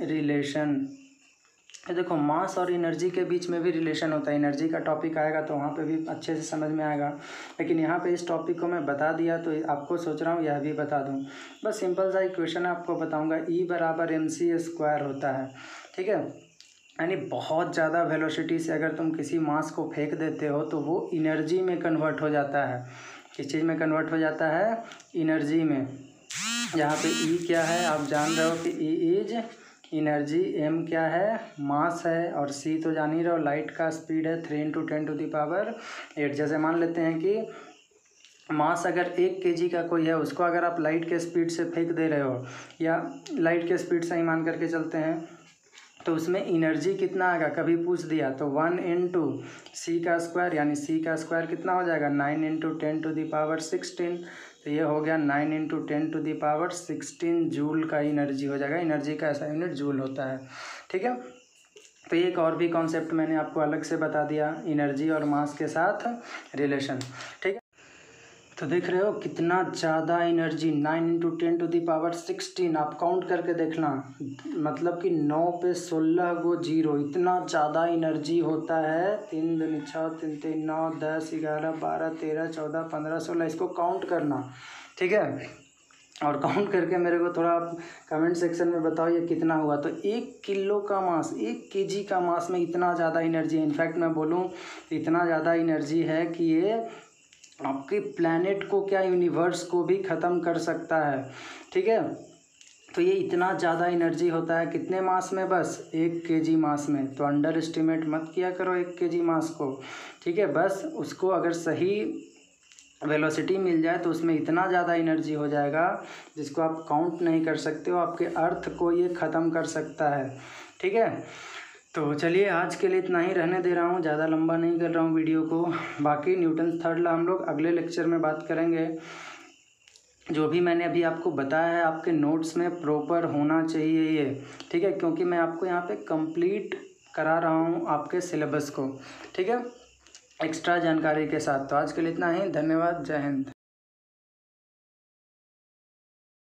रिलेशन। देखो मास और एनर्जी के बीच में भी रिलेशन होता है, एनर्जी का टॉपिक आएगा तो वहाँ पे भी अच्छे से समझ में आएगा, लेकिन यहाँ पे इस टॉपिक को मैं बता दिया तो आपको सोच रहा हूँ यह भी बता दूँ। बस सिंपल सा इक्वेशन आपको बताऊँगा, E = mc² होता है। ठीक है, यानी बहुत ज़्यादा वेलोसिटी से अगर तुम किसी मास को फेंक देते हो तो वो एनर्जी में कन्वर्ट हो जाता है। किस चीज़ में कन्वर्ट हो जाता है, एनर्जी में। यहाँ पे ई क्या है आप जान रहे हो कि ई इज एनर्जी, एम क्या है मास है, और सी तो जान ही रहे हो लाइट का स्पीड है 3 × 10⁸ जैसे मान लेते हैं कि मास अगर 1 kg का कोई है, उसको अगर आप लाइट के स्पीड से फेंक दे रहे हो या लाइट के स्पीड से ही मान करके चलते हैं, तो उसमें एनर्जी कितना आएगा कभी पूछ दिया तो 1 × c², यानी c² कितना हो जाएगा 9 × 10⁻16। तो ये हो गया 9 × 10⁻16 जूल का एनर्जी हो जाएगा। एनर्जी का ऐसा यूनिट जूल होता है, ठीक है। तो एक और भी कॉन्सेप्ट मैंने आपको अलग से बता दिया, एनर्जी और मास के साथ रिलेशन, ठीक है। तो देख रहे हो कितना ज़्यादा एनर्जी, 9 × 10⁻16 आप काउंट करके देखना, मतलब कि 9 पे 16 गो जीरो, इतना ज़्यादा एनर्जी होता है। 3 दूनी 6, 3 3 9, 10 11 12 13 14 15 16, इसको काउंट करना, ठीक है। और काउंट करके मेरे को थोड़ा कमेंट सेक्शन में बताओ ये कितना हुआ। तो 1 किलो का मास, 1 kg का मास में इतना ज़्यादा एनर्जी है। इनफैक्ट मैं बोलूँ इतना ज़्यादा एनर्जी है कि ये आपके प्लैनेट को क्या यूनिवर्स को भी ख़त्म कर सकता है, ठीक है। तो ये इतना ज़्यादा एनर्जी होता है कितने मास में, बस 1 kg मास में। तो अंडर एस्टिमेट मत किया करो 1 kg मास को, ठीक है। बस उसको अगर सही वेलोसिटी मिल जाए तो उसमें इतना ज़्यादा एनर्जी हो जाएगा जिसको आप काउंट नहीं कर सकते हो, आपके अर्थ को ये ख़त्म कर सकता है, ठीक है। तो चलिए आज के लिए इतना ही रहने दे रहा हूँ, ज़्यादा लंबा नहीं कर रहा हूँ वीडियो को। बाकी न्यूटन थर्ड लॉ हम लोग अगले लेक्चर में बात करेंगे। जो भी मैंने अभी आपको बताया है आपके नोट्स में प्रॉपर होना चाहिए ये, ठीक है, क्योंकि मैं आपको यहाँ पे कंप्लीट करा रहा हूँ आपके सिलेबस को, ठीक है, एक्स्ट्रा जानकारी के साथ। तो आज के लिए इतना ही, धन्यवाद, जय हिंद।